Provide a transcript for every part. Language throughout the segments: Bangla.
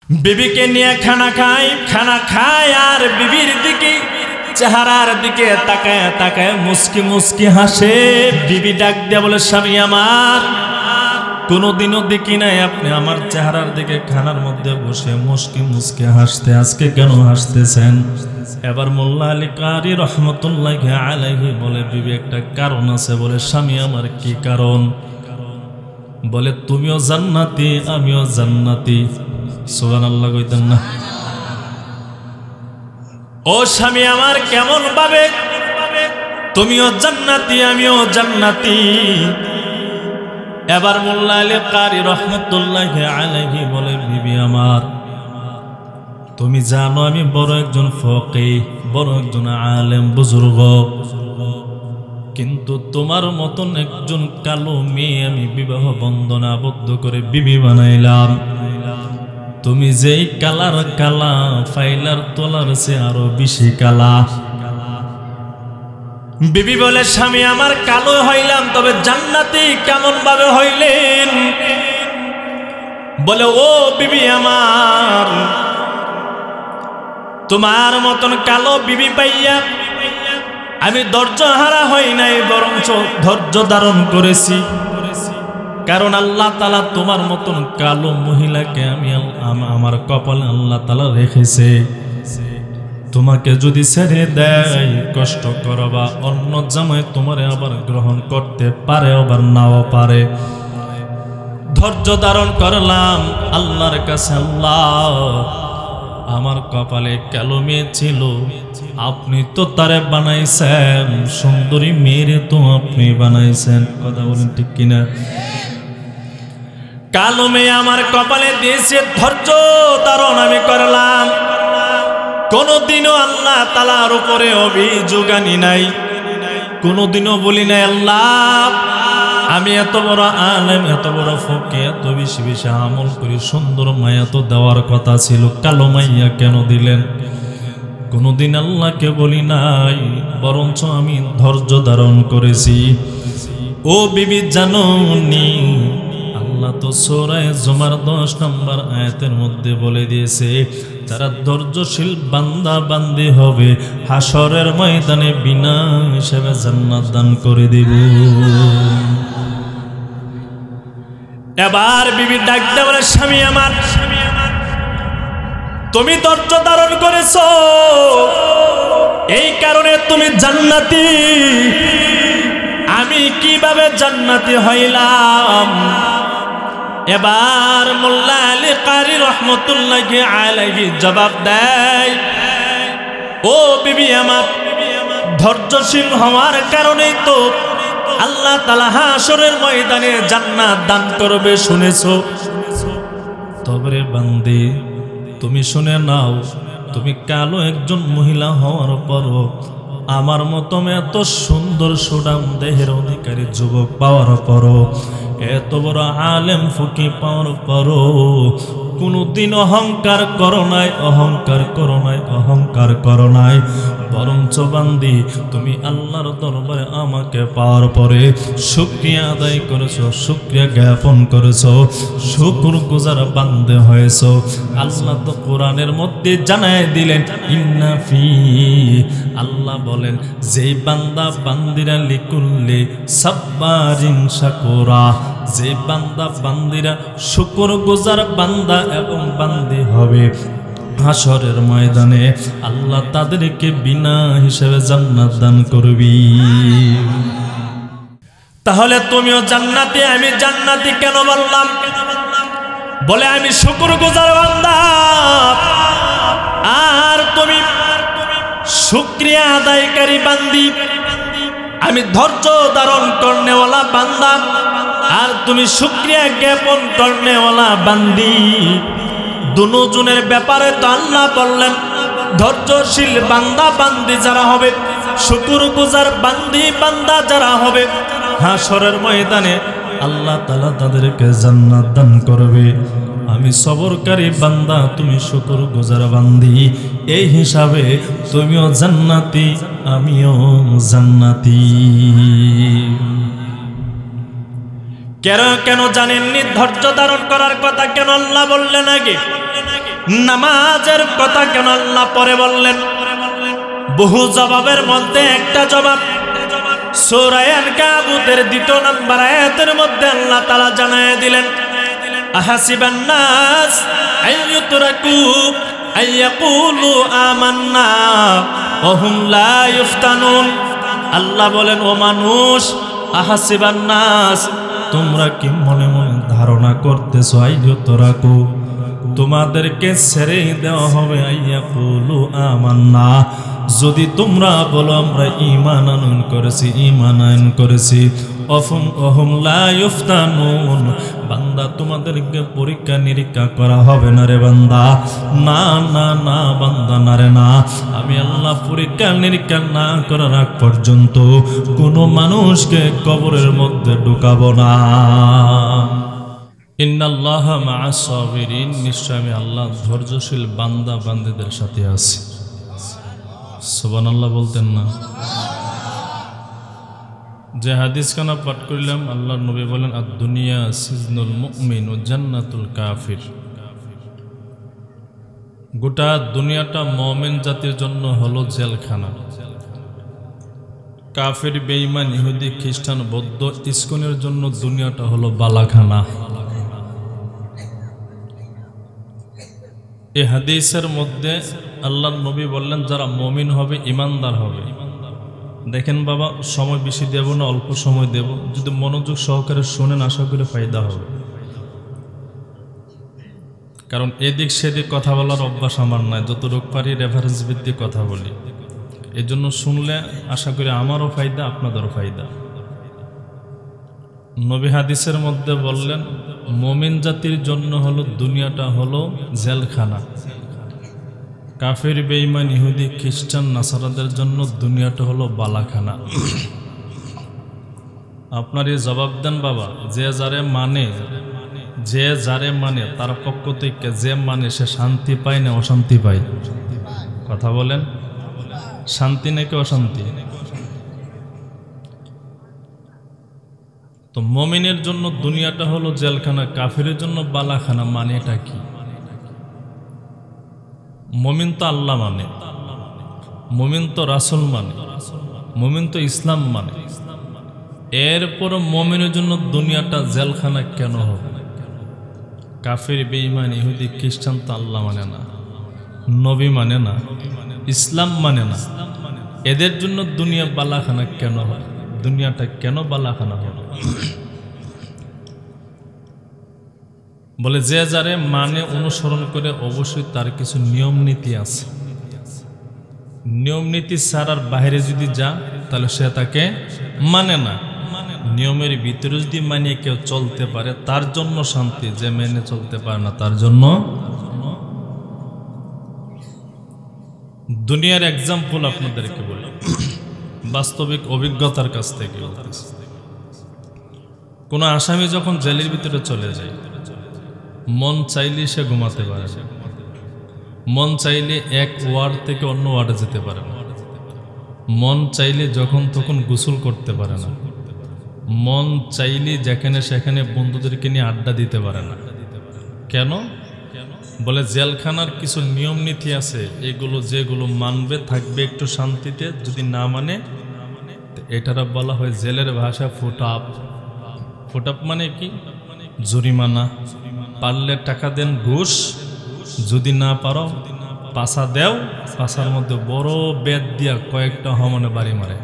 বিবিকে নিয়ে খানা খায় আর বিবির দিকে চেহারার দিকে তাকায় তাকায় মুস্কি মুস্কি হাসে। বিবি ডাক দিয়ে বলে, স্বামী আমার, কোনোদিনও দেখি নাই আপনি আমার চেহারার দিকে খানার মধ্যে বসে মুস্কি মুস্কি হাসতে, আজকে কেন হাসতেছেন? এবার মোল্লা আলী কারি রহমতুল্লাহি আলাইহি বলে, বিবি একটা কারণ আছে। বলে, স্বামী আমার কি কারণ? বলে, তুমিও জান্নাতি আমিও জান্নাতি। সুবহানাল্লাহ কইতেন না? ও স্বামী আমার, কেমন ভাবে? তুমিও জান্নাতি আমিও জান্নাতি। এবার মোল্লা আলী কারি রহমতুল্লাহি আলাইহি বলে, বিবি আমার, তুমি জানো আমি বড় একজন ফকিহ, বড় একজন আলেম বুজুর্গ, কিন্তু তোমার মতন একজন কালো মেয়ে আমি বিবাহ বন্ধনে আবদ্ধ করে বিবি বানাইলাম। তুমি যেই কালার কালা, ফাইলার তোলার সে আরো বেশি কালা। বিবি বলে, স্বামী আমার কালো হইলাম, তবে জান্নাতি কেমন ভাবে হইলেন? বলে, ও বিবি আমার, তোমার মতন কালো বিবি পাইয়া আমি ধৈর্য হারা হই নাই, বরঞ্চ ধৈর্য ধারণ করেছি। কারণ আল্লাহ তাআলা তোমার মতন কালো মহিলাকে আমি আমার কপালে আল্লাহ তাআলা রেখেছে। তোমাকে যদি ছেড়ে দেয় কষ্ট করবা, অন্য জামাই তোমারে আবার গ্রহণ করতে পারে, আবার নাও পারে। ধৈর্য ধারণ করলাম আল্লাহর কাছে। আল্লাহ, আমার কপালে কালো মেয়ে ছিল, আপনি তো তারে বানাইছেন, সুন্দরী মেয়েরে তো আপনি বানাইছেন। কথা বলেন ঠিক কিনা? কালো মেয়ে আমার কপালে দিয়েছে, ধৈর্য ধারণ আমি করলাম। কোনদিনও আল্লাহ তাআলার উপরে অভিযোগ আনি নাই, কোনদিনও বলি নাই আল্লাহ আমি এত বড় আলেম, এত বড় ফকিহ, এত বেশি বেশি আমল করি, সুন্দর মায়া তো দেওয়ার কথা ছিল, কালো মাইয়া কেন দিলেন? কোনদিন আল্লাহকে বলি নাই, বরঞ্চ আমি ধৈর্য ধারণ করেছি। ও বিবি জানোনি, আল্লাহ তো সূরা জুমার 10 নম্বর আয়াতের মধ্যে বলে দিয়েছে, যারা ধৈর্যশীল বান্দা বান্দি হবে হাসরের ময়দানে বিনা হিসেবে জান্নাত দান করে দিব। এবার বিবি ডাক দিয়ে বলে, স্বামী আমার, তুমি ধৈর্য ধারণ করেছো, এই কারণে তুমি জান্নাতি। আমি কিভাবে জান্নাতি হইলাম? এবার মোল্লা আলী কারি রহমতুল্লাহি আলাইহি জবাব দেয়, ও বিবি আমার, ধৈর্যশীল হওয়ার কারণেই তো আল্লাহ তাআলা হাসরের ময়দানে জান্নাত দান করবে, শুনেছো? তবে বান্দি, তুমি শুনে নাও, তুমি কালো একজন মহিলা হওয়ার পরও আমার মতো এত সুন্দর সুঠাম দেহের অধিকারী যুবক পাওয়ার পরও, এত বড় আলেম ফকিহ পাওয়ার পরও কোনদিন অহংকার করো নাই, অহংকার করো নাই, অহংকার করো নাই। বরঞ্চ বান্দি, তুমি আল্লাহর দরবারে আমাকে পাওয়ার পরে শুকরিয়া আদায় করেছো, শুকরিয়া জ্ঞাপন করেছো, শুকরগুজার বান্দে হয়েছো। আল্লাহ তো কোরআনের মধ্যে জানায় দিলেন, ইন্না ফি, আল্লাহ বলেন, যেই বান্দা বান্দিরা লিকুল্লি সাব্বারিন শাকুরা, যে বান্দা বান্দিরা শুকরগুজার বান্দা এবং বান্দি হবে, হাসরের ময়দানে আল্লাহ তাদেরকে বিনা হিসেবে জান্নাত দান করবি। তাহলে তুমিও জান্নাতি আমি জান্নাতি কেন বললাম? বলে, আমি শুকরগুজার বান্দা আর তুমি শুকরিয়া আদায়কারী বান্দি। আমি ধৈর্য ধারণ করনেওয়ালা বান্দা আর তুমি শুকরিয়া জ্ঞাপন করনেওয়ালা বান্দি। দুজনের ব্যাপারে তো আল্লাহ বললেন, ধৈর্যশীল বান্দা বান্দি যারা হবে, শুকরগুজার বান্দি বান্দা যারা হবে, হাসরের ময়দানে আল্লাহ তাআলা তাদেরকে জান্নাত দান করবে। আমি সবরকারী বান্দা, তুমি শুকরগুজার বান্দি, এই হিসাবে তুমিও জান্নাতি আমিও জান্নাতি। কেন জানেননি ধৈর্য ধারণ করার কথা কেন আল্লাহ বললেন আগে? নামাজের কথা কেন আল্লাহ পরে বললেন? বহু জবাবের মধ্যে একটা জবাব সূরা আনকাবুতের 2 নম্বর আয়াতের মধ্যে আল্লাহ তাআলা জানায় দিলেন, আহাসিবান নাস আইয়ুতরাকু আইয়াকুলু আমান্না ওয়া হুম লা ইফতানুন। আল্লাহ বলেন, ও মানুষ, আহাসিবান নাস, তোমরা কি মনে মনে ধারণা করতেছো আইয়ুতরাকু, তোমাদেরকে ছেড়ে দেওয়া হবে, আইয়াকুলু আমান্না, যদি তোমরা বলো আমরা ঈমান আনয়ন করেছি, ঈমান আনয়ন করেছি, অহুম লা ইফতানুন, বান্দা তোমাদেরকে পরীক্ষা নিরীক্ষা করা হবে না রে বান্দা, না না না বান্দা, না রে না, আমি আল্লাহ পরীক্ষা নিরীক্ষা না করার আগ পর্যন্ত কোনো মানুষকে কবরের মধ্যে ঢুকাবো না। ইন্নাল্লাহা মা'আস সাবিরিন, নিশ্চয় আমি আল্লাহ ধৈর্যশীল বান্দা বান্দীদের সাথে আছি। সুবহানাল্লাহ বলতেন না? যে হাদিস খানা পাঠ করলাম, আল্লাহর নবী বলেন, আদ-দুনিয়া সিজনুল মুমিন ও জান্নাতুল কাফির। গোটা দুনিয়াটা মুমিন জাতির জন্য হলো জেলখানা, কাফির, বেঈমান, ইহুদি, খ্রিস্টান, বৌদ্ধ, ইসকনের জন্য দুনিয়াটা হলো বালাখানা। এই হাদিসের মধ্যে আল্লাহর নবী বললেন, যারা মুমিন হবে, ঈমানদার হবে, দেখেন বাবা, সময় বেশি দেব না, অল্প সময় দেব, যদি মনোযোগ সহকারে শোনেন আশা করে ফায়দা হবে। কারণ এদিক সেদিক কথা বলার অভ্যাস আমার নাই, যতটুকু পারি রেফারেন্স ভিত্তিক কথা বলি, এই জন্য শুনলে আশা করি আমারও ফায়দা, আপনাদেরও ফায়দা। নবী হাদিসের মধ্যে বললেন, মুমিন জাতির জন্য হলো দুনিয়াটা হলো জেলখানা, কাফির, বেঈমান, ইহুদি, খ্রিস্টান, নাসারাদের জন্য দুনিয়াটা হলো বালাখানা। আপনার এই জবাব দেন বাবা, যে যারে মানে তার পক্ষ থেকে যে মানে সে শান্তি পায় না অশান্তি পায়? কথা বলেন, শান্তি নাকি অশান্তি? তো মুমিনের জন্য দুনিয়াটা হলো জেলখানা, কাফিরের জন্য বালাখানা, মানে এটা কি? মুমিন তো আল্লাহ মানে, মুমিন তো রাসূল মানে, মুমিন তো ইসলাম মানে, এরপর মুমিনের জন্য দুনিয়াটা জেলখানা কেন হবে? কাফির, বেঈমান, ইহুদি, খ্রিস্টান তো আল্লাহ মানে না, নবী মানে না, ইসলাম মানে না, এদের জন্য দুনিয়া বালাখানা কেন হয়? দুনিয়াটা কেন বালাখানা হবে? বলে, যে যারে মানে অনুসরণ করে অবশ্যই তার কিছু নিয়ম নীতি আছে, নিয়ম নীতি ছাড়ার বাইরে যদি যা তাহলে সে তাকে মানে না। নিয়মের ভিতরে যদি মানিয়ে কেউ চলতে পারে তার জন্য শান্তি, যে মেনে চলতে পারে না তার জন্য। দুনিয়ার এক্সাম্পল আপনাদেরকে বলি, বাস্তবিক অভিজ্ঞতার কাছ থেকে বলতেছি। কোন আসামি যখন জেলের ভিতরে চলে যায়, মন চাইলে সে ঘুমাতে পারে না, মন চাইলে এক ওয়ার্ড থেকে অন্য ওয়ার্ডে যেতে পারে না, মন চাইলে যখন তখন গোসল করতে পারে না, মন চাইলে যেখানে সেখানে বন্ধুদেরকে নিয়ে আড্ডা দিতে পারে না। কেন? বলে, জেলখানার কিছু নিয়ম নীতি আছে, এগুলো যেগুলো মানবে থাকবে একটু শান্তিতে, যদি না মানে এটারা বলা হয় জেলের ভাষা ফুটাপ। ফুটাপ মানে কি? জরিমানা। পারলে টাকা দেন ঘুষ, যদি না পারো পাশা দেও, পাশার মধ্যে বড় বেদ দিয়া কয়েকটা হমনে বাড়ি মারে।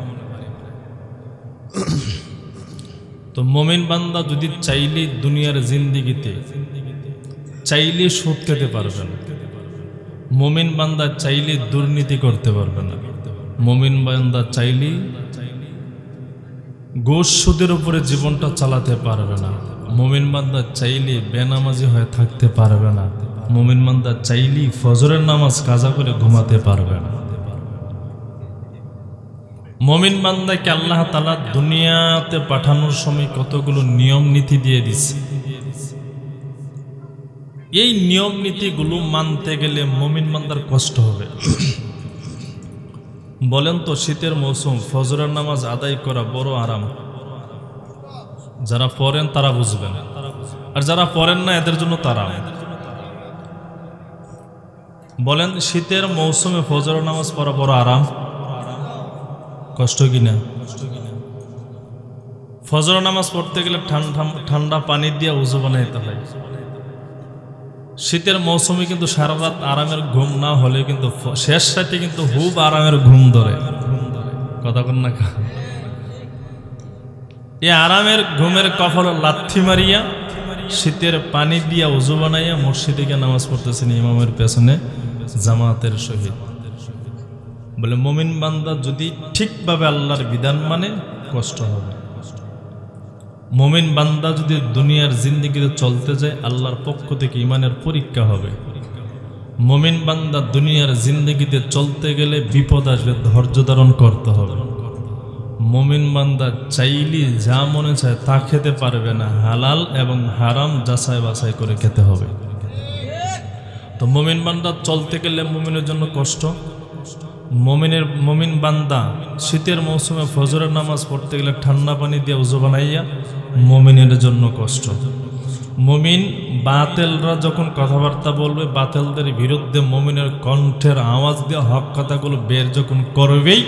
তো মুমিন বান্দা যদি চাইলে দুনিয়ার জিন্দিগিতে চাইলে সুদ খেতে পারবে না, মুমিন বান্দা চাইলে দুর্নীতি করতে পারবে না, মুমিন বান্দা চাইলে ঘুষ সুদের উপরে জীবনটা চালাতে পারবে না, মুমিন বান্দা চাইলে বেনামাজি হয়ে থাকতে পারবে না, মুমিন বান্দা চাইলে ফজরের নামাজ কাজা করে ঘুমাতে পারবে না। মুমিন বান্দাকে আল্লাহ তাআলা দুনিয়াতে পাঠানোর সময় কতগুলো নিয়ম নীতি দিয়ে দিচ্ছে। এই নিয়ম নীতিগুলো মানতে গেলে মুমিন বান্দার কষ্ট হবে। বলেন তো, শীতের মৌসুম, ফজরের নামাজ আদায় করা বড় আরাম। যারা পড়েন তারা বুঝবেন, আর যারা পড়েন না এদের জন্য তারা। বলেন শীতের মৌসুমে ফজর নামাজ পড়া বড় আরাম, কষ্ট কিনা? ফজর নামাজ পড়তে গেলে ঠান্ডা পানি দিয়ে উজু বানাইতে হয়। শীতের মৌসুমে কিন্তু সারা রাত আরামের ঘুম না হলে কিন্তু শেষ রাতে কিন্তু খুব আরামের ঘুম ধরে, কথা কন না? এই আরামের ঘুমের কফল লাথি মারিয়া শীতের পানি দিয়া উজু বানাইয়া মসজিদে গিয়ে নামাজ পড়তেছেন ইমামের পেছনে জামাতের সহিত। বলে মুমিন বান্দা যদি ঠিকভাবে আল্লাহর বিধান মানে কষ্ট হবে। মুমিন বান্দা যদি দুনিয়ার জিন্দেগিতে চলতে যায় আল্লাহর পক্ষ থেকে ইমানের পরীক্ষা হবে। মুমিন বান্দা দুনিয়ার জিন্দেগিতে চলতে গেলে বিপদ আসবে, ধৈর্য ধারণ করতে হবে। মুমিন বান্দা চাইলে যা মনে চায় তা খেতে পারবে না, হালাল এবং হারাম যাচাই বাছাই করে খেতে হবে। তো মুমিন বান্দা চলতে গেলে মুমিনের জন্য কষ্ট। মুমিন বান্দা শীতের মৌসুমে ফজরের নামাজ পড়তে গেলে ঠান্ডা পানি দিয়ে উজু বানাইয়া মুমিনের জন্য কষ্ট। মুমিন বাতেলরা যখন কথাবার্তা বলবে, বাতেলদের বিরুদ্ধে মুমিনের কণ্ঠের আওয়াজ দিয়ে হক কথাগুলো বের যখন করবেই,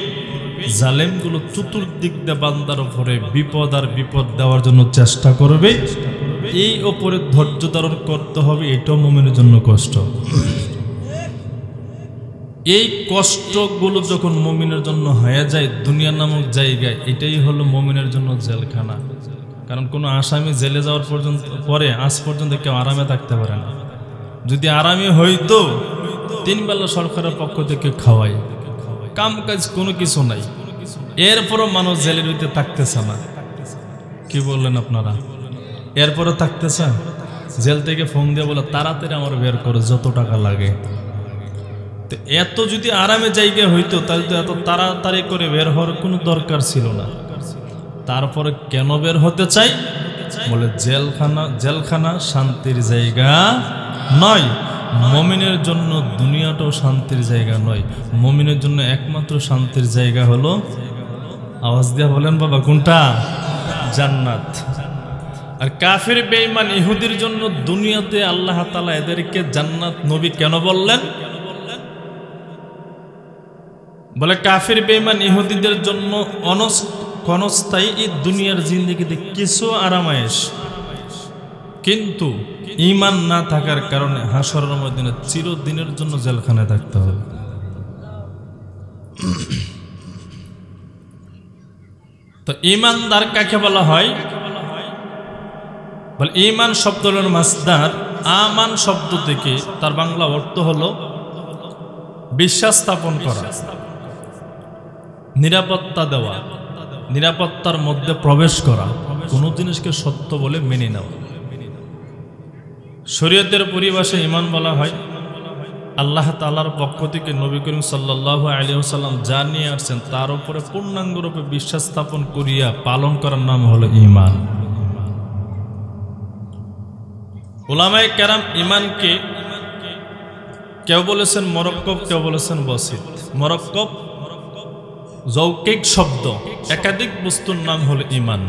জালেমগুলো চতুর্দিক দিয়ে বান্দার উপরে বিপদ আর বিপদ দেওয়ার জন্য চেষ্টা করবে। এই ওপরে ধৈর্য ধারণ করতে হবে, এটাও মুমিনের জন্য কষ্ট। এই কষ্টগুলো যখন মুমিনের জন্য হয়ে যায় দুনিয়া নামক জায়গায়, এটাই হলো মুমিনের জন্য জেলখানা। কারণ কোনো আসামি জেলে যাওয়ার পরে আজ পর্যন্ত কেউ আরামে থাকতে পারে না। যদি আরামে হইতো 3 বেলা সরকারের পক্ষ থেকে খাওয়াই, কাম কাজ কোনো কিছু নাই, এরপরও মানুষ জেলের ভিতরে থাকতেছে না। কি বললেন আপনারা? এরপরও থাকতেছে। জেল থেকে ফোন দিয়ে বলে তাড়াতাড়ি আমার বের করে, যত টাকা লাগে। এত যদি আরামে জায়গা হইতো তাহলে তো এত তাড়াতাড়ি করে বের হওয়ার কোনো দরকার ছিল না। তারপরে কেন বের হতে চাই? বলে জেলখানা শান্তির জায়গা নয়। মুমিনের জন্য দুনিয়াটাও শান্তির জায়গা নয়। মুমিনের জন্য একমাত্র শান্তির জায়গা হলো, আওয়াজ দিয়া বলেন বাবা, কোনটা? জান্নাত। আর কাফির বেঈমান ইহুদির জন্য দুনিয়াতে আল্লাহ তাআলা এদেরকে জান্নাত নবী কেন বললেন? বলে কাফির বেঈমান ইহুদিদের জন্য ক্ষণস্থায়ী এই দুনিয়ার জিন্দেগিতে কিছু আরামায়েশ, কিন্তু ঈমান না থাকার কারণে হাসরের ময়দানে চিরদিনের জন্য জেলখানায় থাকতে হবে। তো ঈমানদার কাকে বলা হয়? বলে ঈমান শব্দের মাসদার আমান শব্দ থেকে তার বাংলা অর্থ হলো বিশ্বাস স্থাপন করা, নিরাপত্তা দেওয়া, নিরাপত্তার মধ্যে প্রবেশ করা, কোনো জিনিসকে সত্য বলে মেনে নেওয়া। শরীয়তের পরিভাষায় ঈমান বলা হয় আল্লাহ তাআলার পক্ষ থেকে নবী করিম সাল্লাল্লাহু আলাইহি ওয়াসাল্লাম যা নিয়ে আসছেন তার উপরে পূর্ণাঙ্গরূপে বিশ্বাস স্থাপন করিয়া পালন করার নাম হলো ঈমান। উলামায়ে কেরাম ঈমানকে কেউ বলেছেন মরক্কব, কেউ বলেছেন বসিত। মরক্কব যৌক্তিক শব্দ, একাধিক বস্তুর নাম হলো ঈমান।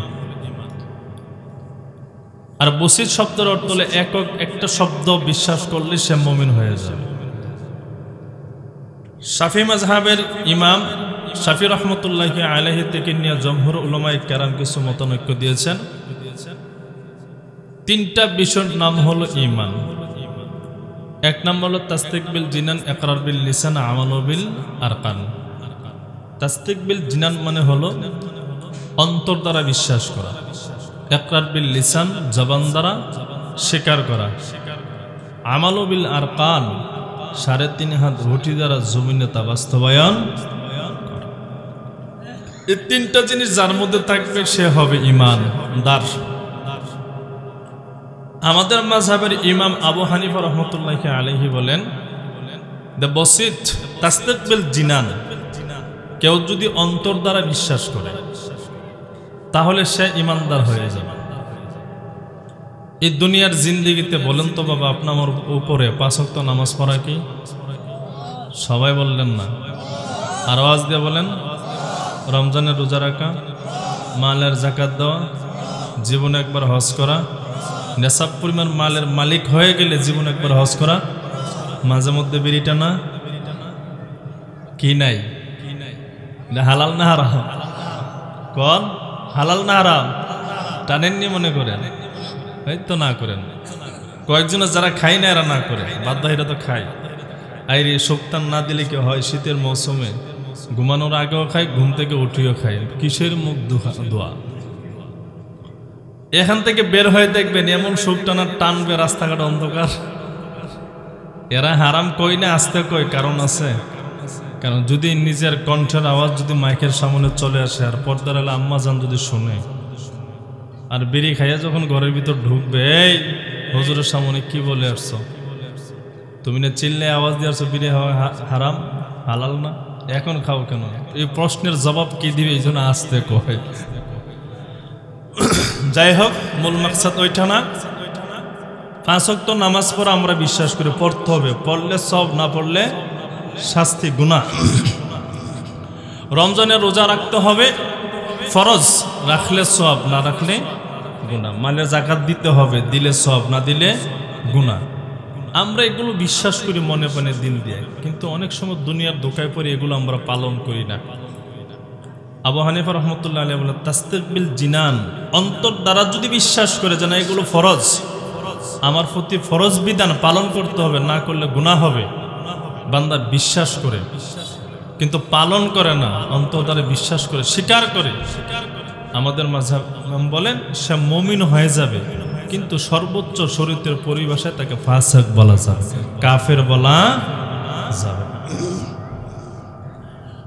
আর বসিত শব্দের অর্থ হলো একক একটা শব্দ বিশ্বাস করলে সে মুমিন হয়ে যাবে। শাফি মাযহাবের ইমাম শাফি রহমতুল্লাহি আলাইহি থেকে নিয়ে জমহুর উলামায়ে কেরাম কিছু মতানৈক্য দিয়েছেন। 3টা বিষয়ের নাম হলো ঈমান। 1 নম্বর হলো তাসদিক বিল জিনান, ইকরার বিল লিসান, আমাল বিল আরকান। তাসদিক বিল জিনান মানে হলো অন্তর দ্বারা বিশ্বাস করা, ইকরার বিল লিসান জবান দ্বারা স্বীকার করা, আমাল বিল আরকান 3.5 হাত ঘটি দ্বারা জমিনে তা বাস্তবায়ন করা। এই 3টা জিনিস যার মধ্যে থাকবে সে হবে ঈমানদার। আমাদের মাযহাবের ইমাম আবু হানিফা রহমতুল্লাহি আলাইহি বলেন দ্য বসিত তাসদিক বিল জিনান, কেউ যদি অন্তর দ্বারা বিশ্বাস করে তাহলে সে ঈমানদার হয়ে যাবে। এই দুনিয়ার জিন্দেগিতে বলেন তো বাবা, আপনার উপরে 5 ওয়াক্ত নামাজ পড়া কি? সবাই বললেন না, আর আওয়াজ দিয়ে বলেন। রমজানের রোজা রাখা, মালের যাকাত দেওয়া, জীবনে একবার হজ করা, নেশাব পরিমাণ মালের মালিক হয়ে গেলে জীবনে একবার হজ করা, মাঝে মধ্যে বিড়িটা না কি নাই হালাল না হারাম কোন হালাল না হারাম টানেননি মনে করেন এই তো না করেন কয়েকজনে যারা খায় না এরা না করে বাধ্য তো খায় আইরে শোকতান না দিলে কি হয় শীতের মৌসুমে ঘুমানোর আগেও খায় ঘুম থেকে উঠিও খায় কিসের মুখ ধোয়া এখান থেকে বের হয়ে দেখবেন এমন শোকটানা টানবে রাস্তাঘাট অন্ধকার এরা হারাম কই না আসতে কই কারণ আছে কারণ যদি নিজের কণ্ঠের আওয়াজ যদি মাইকের সামনে চলে আসে আর পর্দার আলে আম্মা জান যদি শুনে আর বিড়ি খাইয়া যখন ঘরের ভিতর ঢুকবে এই হুজুরের সামনে কি বলে আসছো তুমি না চিল্লে আওয়াজ দিয়ে আসছো বিড়ি হারাম হালাল না এখন খাও কেন এই প্রশ্নের জবাব কি দিবে এই জন্য আসতে কয় যাই হোক মূল মাকসাদ ওইটা না 5 ওয়াক্ত নামাজ পড়া আমরা বিশ্বাস করি পড়তে হবে পড়লে সব না পড়লে শাস্তি গুনাহ রমজানের রোজা রাখতে হবে ফরজ রাখলে সব না রাখলে গুনাহ মালে যাকাত দিতে হবে দিলে সব না দিলে গুনাহ আমরা এগুলো বিশ্বাস করি মনে মনে দিল দিয়ে কিন্তু অনেক সময় দুনিয়ার ধোঁকায় পড়ে এগুলো আমরা পালন করি না আবু হানিফা রাহমাতুল্লাহ আলাইহি বলেন তাসদিবিল জিনান অন্তর দ্বারা যদি বিশ্বাস করে যে না এগুলো ফরজ আমার প্রতি ফরজ বিধান পালন করতে হবে না করলে গুনাহ হবে বান্দা বিশ্বাস করে কিন্তু পালন করে না অন্তর দ্বারা বিশ্বাস করে স্বীকার করে আমাদের মাযহাব বলেন সে মুমিন হয়ে যাবে কিন্তু সর্বোচ্চ শরীয়তের পরিভাষায় তাকে ফাসিক বলা যাবে কাফের বলা যাবে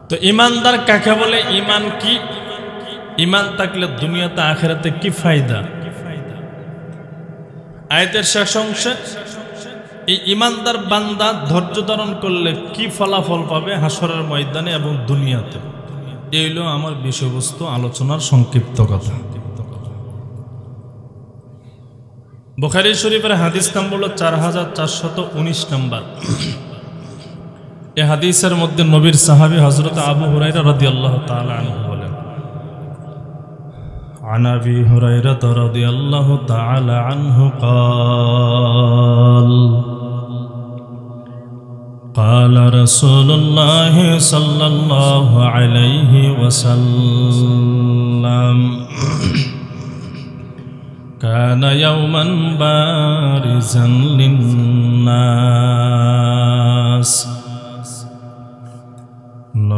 তো ইমানদার কাকে বলে ঈমান কি ঈমান থাকলে দুনিয়াতে আখিরাতে কি ফায়দা আয়াতের শেষ অংশে এই ঈমানদার বান্দা ধৈর্য ধারণ করলে কি ফলাফল পাবে হাসরের ময়দানে এবং দুনিয়াতে এই হলো আমার বিষয়বস্তু আলোচনার সংক্ষিপ্ত কথা বুখারী শরীফের হাদিস নম্বর হলো 4419 নম্বর এই হাদিসের মধ্যে নবীর সাহাবী হযরত আবু হুরায়রা রাদিয়াল্লাহু তাআলা আনহু বলেন عن أبي هريرة رضي الله تعالى عنه قال رسول الله صلى الله عليه وسلم كان يوما بارزا للناس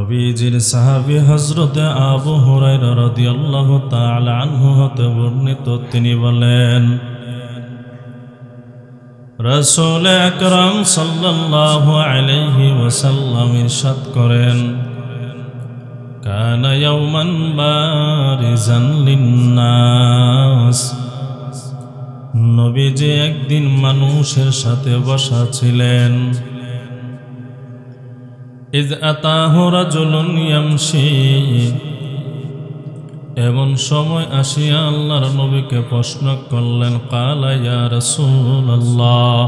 নবীজির সাহাবী হযরত আবু হুরায়রা রাদিয়াল্লাহু তাআলা আনহু হতে বর্ণিত তিনি বলেন রাসূল আকরাম সাল্লাল্লাহু আলাইহি ওয়াসাল্লাম ইরশাদ করেন কানা ইয়াওমান বারিজান লিন্নাস নবীজি একদিন মানুষের সাথে বসা ছিলেন ইয আতাহু রাজুলুন ইয়ামশি এমন সময় আসিয়া আল্লাহর নবীকে প্রশ্ন করলেন কালা ইয়া রাসূলুল্লাহ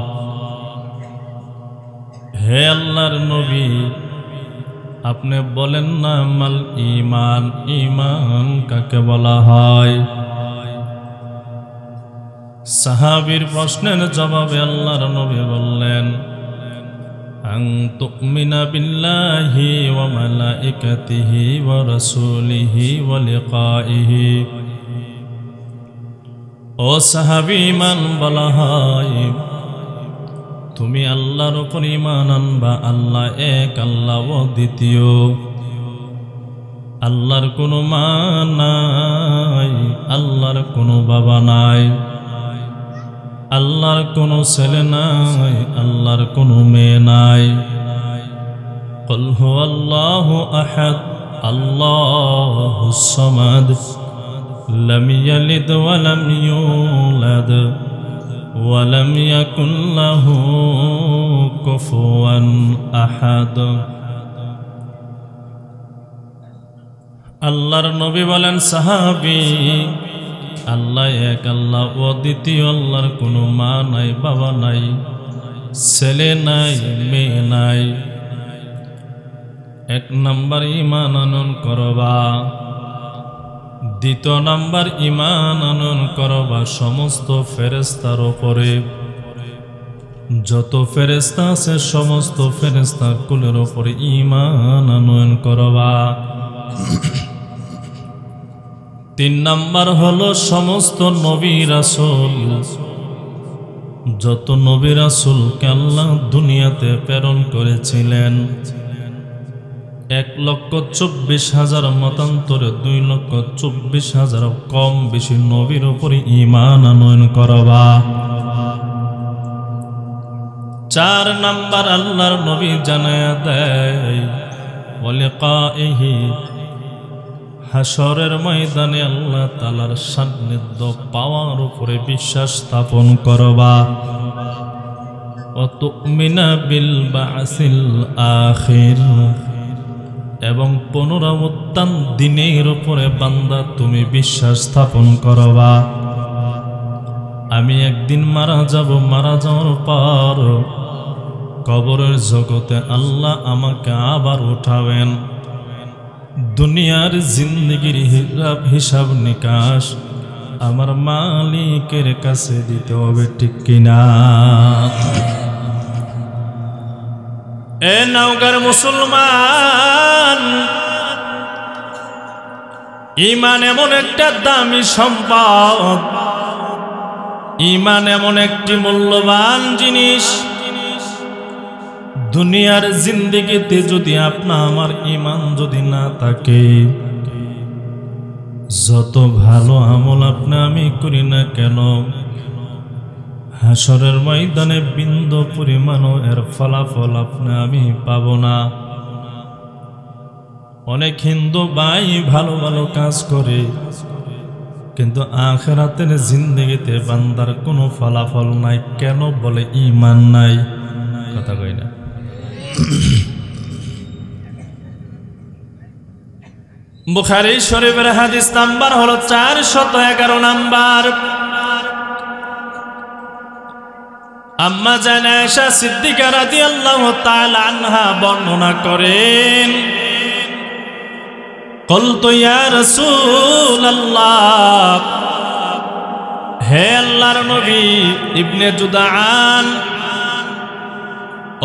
হে আল্লাহর নবী আপনি বলেন না মাল ঈমান ঈমান কাকে বলা হয় সাহাবীর প্রশ্নের জবাবে আল্লাহর নবী বললেন أن تؤمن بالله وملائكته ورسوله ولقائه ও সাহাবী ঈমান বলা হয় তুমি আল্লাহর উপর ঈমান আনবা আল্লাহ এক আল্লাহ দ্বিতীয় আল্লাহর কোনো মা নাই আল্লাহর কোনো বাবা নাই আল্লাহর কোনো ছেলে নাই আল্লাহর কোনো মেয়ে নাই কুল হুয়াল্লাহু আহাদ আল্লাহুস সামাদ লাম ইয়ালিদ ওয়া লাম ইউলাদ ওয়া লাম ইয়াকুল লাহু কুফুয়ান আহাদ আল্লাহর নবী বলেন সাহাবী আল্লাহ এক আল্লাহ ও দ্বিতীয় আল্লাহর কোনো মা নাই বাবা নাই ছেলে নাই মেয়ে নাই এক নাম্বার ঈমান আনয়ন করবা দ্বিতীয় নাম্বার ঈমান আনয়ন করবা সমস্ত ফেরেশতার উপরে যত ফেরেশতা আছে সমস্ত ফেরেশতা কুলের উপরে ঈমান আনয়ন করবা। 3 নাম্বার হলো সমস্ত নবী রাসূল, যত নবী রাসূলকে আল্লাহ দুনিয়াতে প্রেরণ করেছিলেন 1,24,000 মতান্তরে 2,24,000 কম বেশি নবীর উপরে ঈমান আনয়ন করবা। 4 নাম্বার আল্লাহর নবী জানায়া দেয় ওয়ালিকাইহি, হাসরের ময়দানে আল্লাহ তাআলার সান্নিধ্য পাওয়ার উপরে বিশ্বাস স্থাপন করবা। ওয়া তুমিনা বিল বাসিল আখির, এবং পুনরুত্থান দিনের উপরে বান্দা তুমি বিশ্বাস স্থাপন করবা। আমি একদিন মারা যাব, মারা যাওয়ার পর কবরের জগতে আল্লাহ আমাকে আবার উঠাবেন। দুনিয়ার জিন্দেগির হিসাব নিকাশ আমার মালিকের কাছে দিতে হবে, ঠিক কিনা? এ নওগাঁর মুসলমান, ঈমান এমন একটা দামি সম্পদ, ঈমান এমন একটি মূল্যবান জিনিস। দুনিয়ার জিন্দেগিতে যদি আপনা আমার ঈমান যদি না থাকে, যত ভালো আমল আপনা আমি করি না কেন, হাসরের ময়দানে বিন্দু পরিমাণও এর ফলাফল আপনা আমি পাব না। অনেক হিন্দু ভাই ভালো ভালো কাজ করে, কিন্তু আখিরাতের জিন্দেগিতে বান্দার কোনো ফলাফল নাই। কেন? বলে ঈমান নাই। কথা কই না? বুখারী শরীফের হাদিস নাম্বার হলো 411 নাম্বার। আম্মা জান আয়েশা সিদ্দিকা রাদিয়াল্লাহু তাআলা আনহা বর্ণনা করেন, قلت يا رسول الله, হে আল্লাহর নবী ইবনে জুদআন,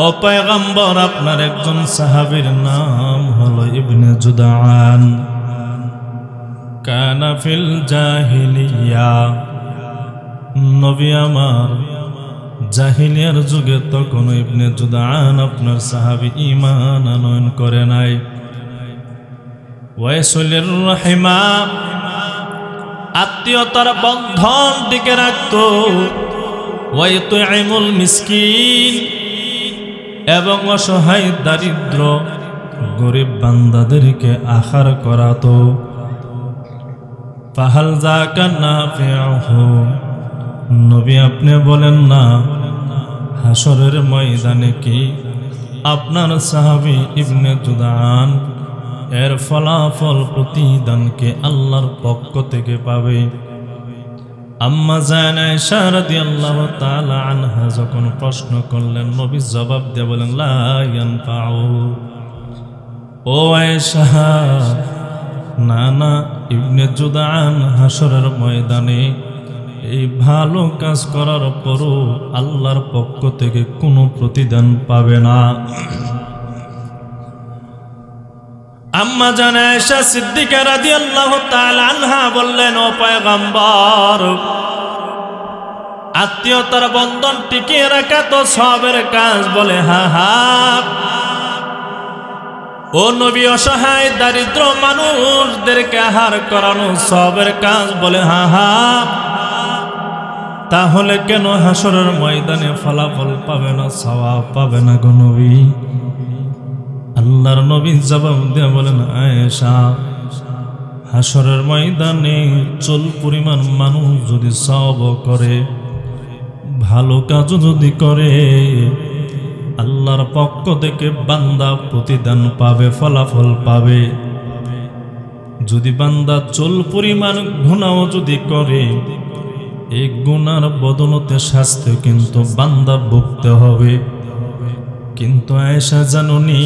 ও পয়গম্বর আপনার একজন সাহাবীর নাম হলো ইবনে জুদআন। কানা ফিল জাহিলিয়া, নবী আমার জাহিলিয়ার যুগে তখন ইবনে জুদআন আপনার সাহাবী ঈমান আনয়ন করে নাই। ওয়াইসুলির রহিমা, আত্মীয়তার বন্ধন টিকে রাখত। ওয়াইতুইমুল মিসকিন, এবং অসহায় দারিদ্র গরিব বান্দাদেরকে আহার করাতো। ফাহাল যাকা নাফিউহু, নবী আপনি বলেন না হাসরের ময়দানে কি আপনার সাহাবী ইবনে জুদআন এর ফলাফল প্রতিদানকে আল্লাহর পক্ষ থেকে পাবে? আম্মা জান আয়েশা রাদিয়াল্লাহু তাআলা আনহা যখন প্রশ্ন করলেন, নবী জবাব দিয়ে বলেন লা ইয়ানফাউ। ও আয়েশা, না না, ইবনে জুদআন হাসরের ময়দানে এই ভালো কাজ করার পরও আল্লাহর পক্ষ থেকে কোনো প্রতিদান পাবে না। আম্মা জান আয়েশা সিদ্দিকা রাদিয়াল্লাহু তাআলা আনহা বললেন, ও পয়গম্বর, আত্মীয়তার বন্ধন টিকিয়ে রাখা তো সওয়াবের কাজ? বলে হা হা। ও নবী, অসহায় দারিদ্র মানুষদেরকে আহার করানো সওয়াবের কাজ? বলে হা হা। তাহলে কেন হাসরের ময়দানে ফলাফল পাবে না, সওয়াব পাবে না গো নবী? আল্লাহর নবী জবাব দিয়ে বলেন, আয়েশা, হাসরের ময়দানে চুল পরিমাণ মানুষ যদি সওয়াব করে, ভালো কাজ যদি করে, আল্লাহর পক্ষ থেকে বান্দা প্রতিদান পাবে, ফলাফল পাবে। যদি বান্দা চুল পরিমাণ গুনাহ যদি করে, এই গুনার বদলতে শাস্তি কিন্তু বান্দা ভুগতে হবে। কিন্তু আয়েশা জানুনি,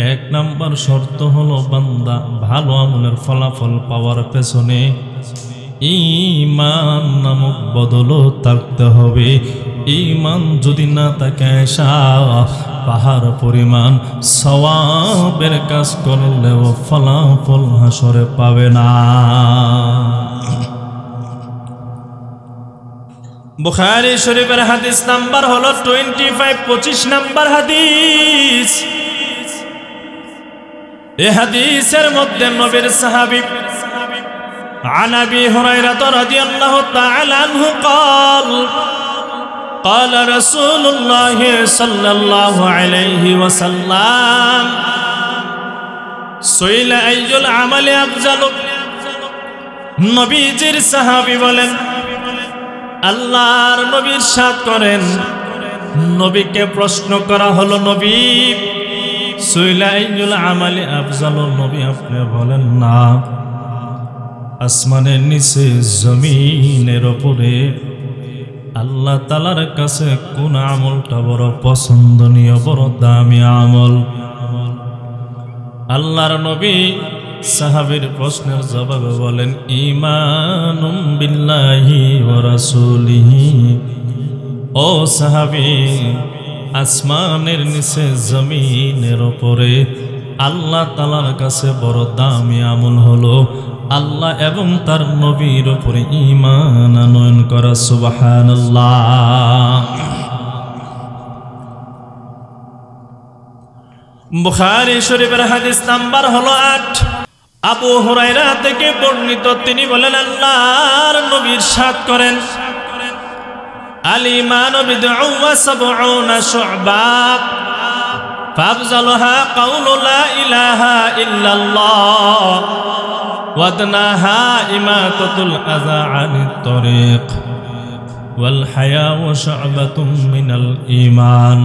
1 নাম্বার শর্ত হলো বান্দা ভালো আমলের ফলাফল পাওয়ার পেছনে ঈমান নামক বদৌলত থাকতে হবে। ঈমান যদি না থাকে পাহাড় পরিমাণ সওয়াবের কাজ করলেও ফলাফল হাসরে পাবে না। বুখারী শরীফের হাদিস নাম্বার হলো 25 নাম্বার হাদিস। এই হাদিসের মধ্যে নবীর সাহাবী عن أبي هريرة رضي الله تعالى عنه قال قال رسول الله صلى الله عليه وسلم سئل أي العمل أفضل নবীজির সাহাবী বলেন আল্লাহর নবী ইরশাদ করেন নবীকে প্রশ্ন করা হলো নবী সুইলা আইয়ুল আমালি আফজাল নবী আপনি বলেন না আসমানের নিচে জমিনের উপরে আল্লাহ তাআলার কাছে কোন আমলটা বড় পছন্দনীয় বড় দামি আমল আল্লাহর নবী সাহাবীর প্রশ্নের জবাবে বলেন ঈমানুম বিল্লাহি ওয়া রাসূলিহি ও সাহাবী আসমানের নিচে জমিনের উপরে আল্লাহ তাআলার কাছে বড় দামি আমল হলো আল্লাহ এবং তার নবীর উপরে ঈমান আনয়ন করা সুবহানাল্লাহ। বুখারী শরীফের হাদিস নাম্বার হলো 8। আবু হুরায়রা থেকে বর্ণিত তিনি বলেন আল্লাহর নবী ইরশাদ করেন আল ঈমানু বিদ'উ ওয়া সাব'উনা শু'বা ফাফজালুহা কাউলু লা ইলাহা ইল্লাল্লাহ ওয়াদনাহা ইমাতাতুল আযা আনিত তরিক ওয়াল হায়াউ শু'বাতুম মিনাল ঈমান।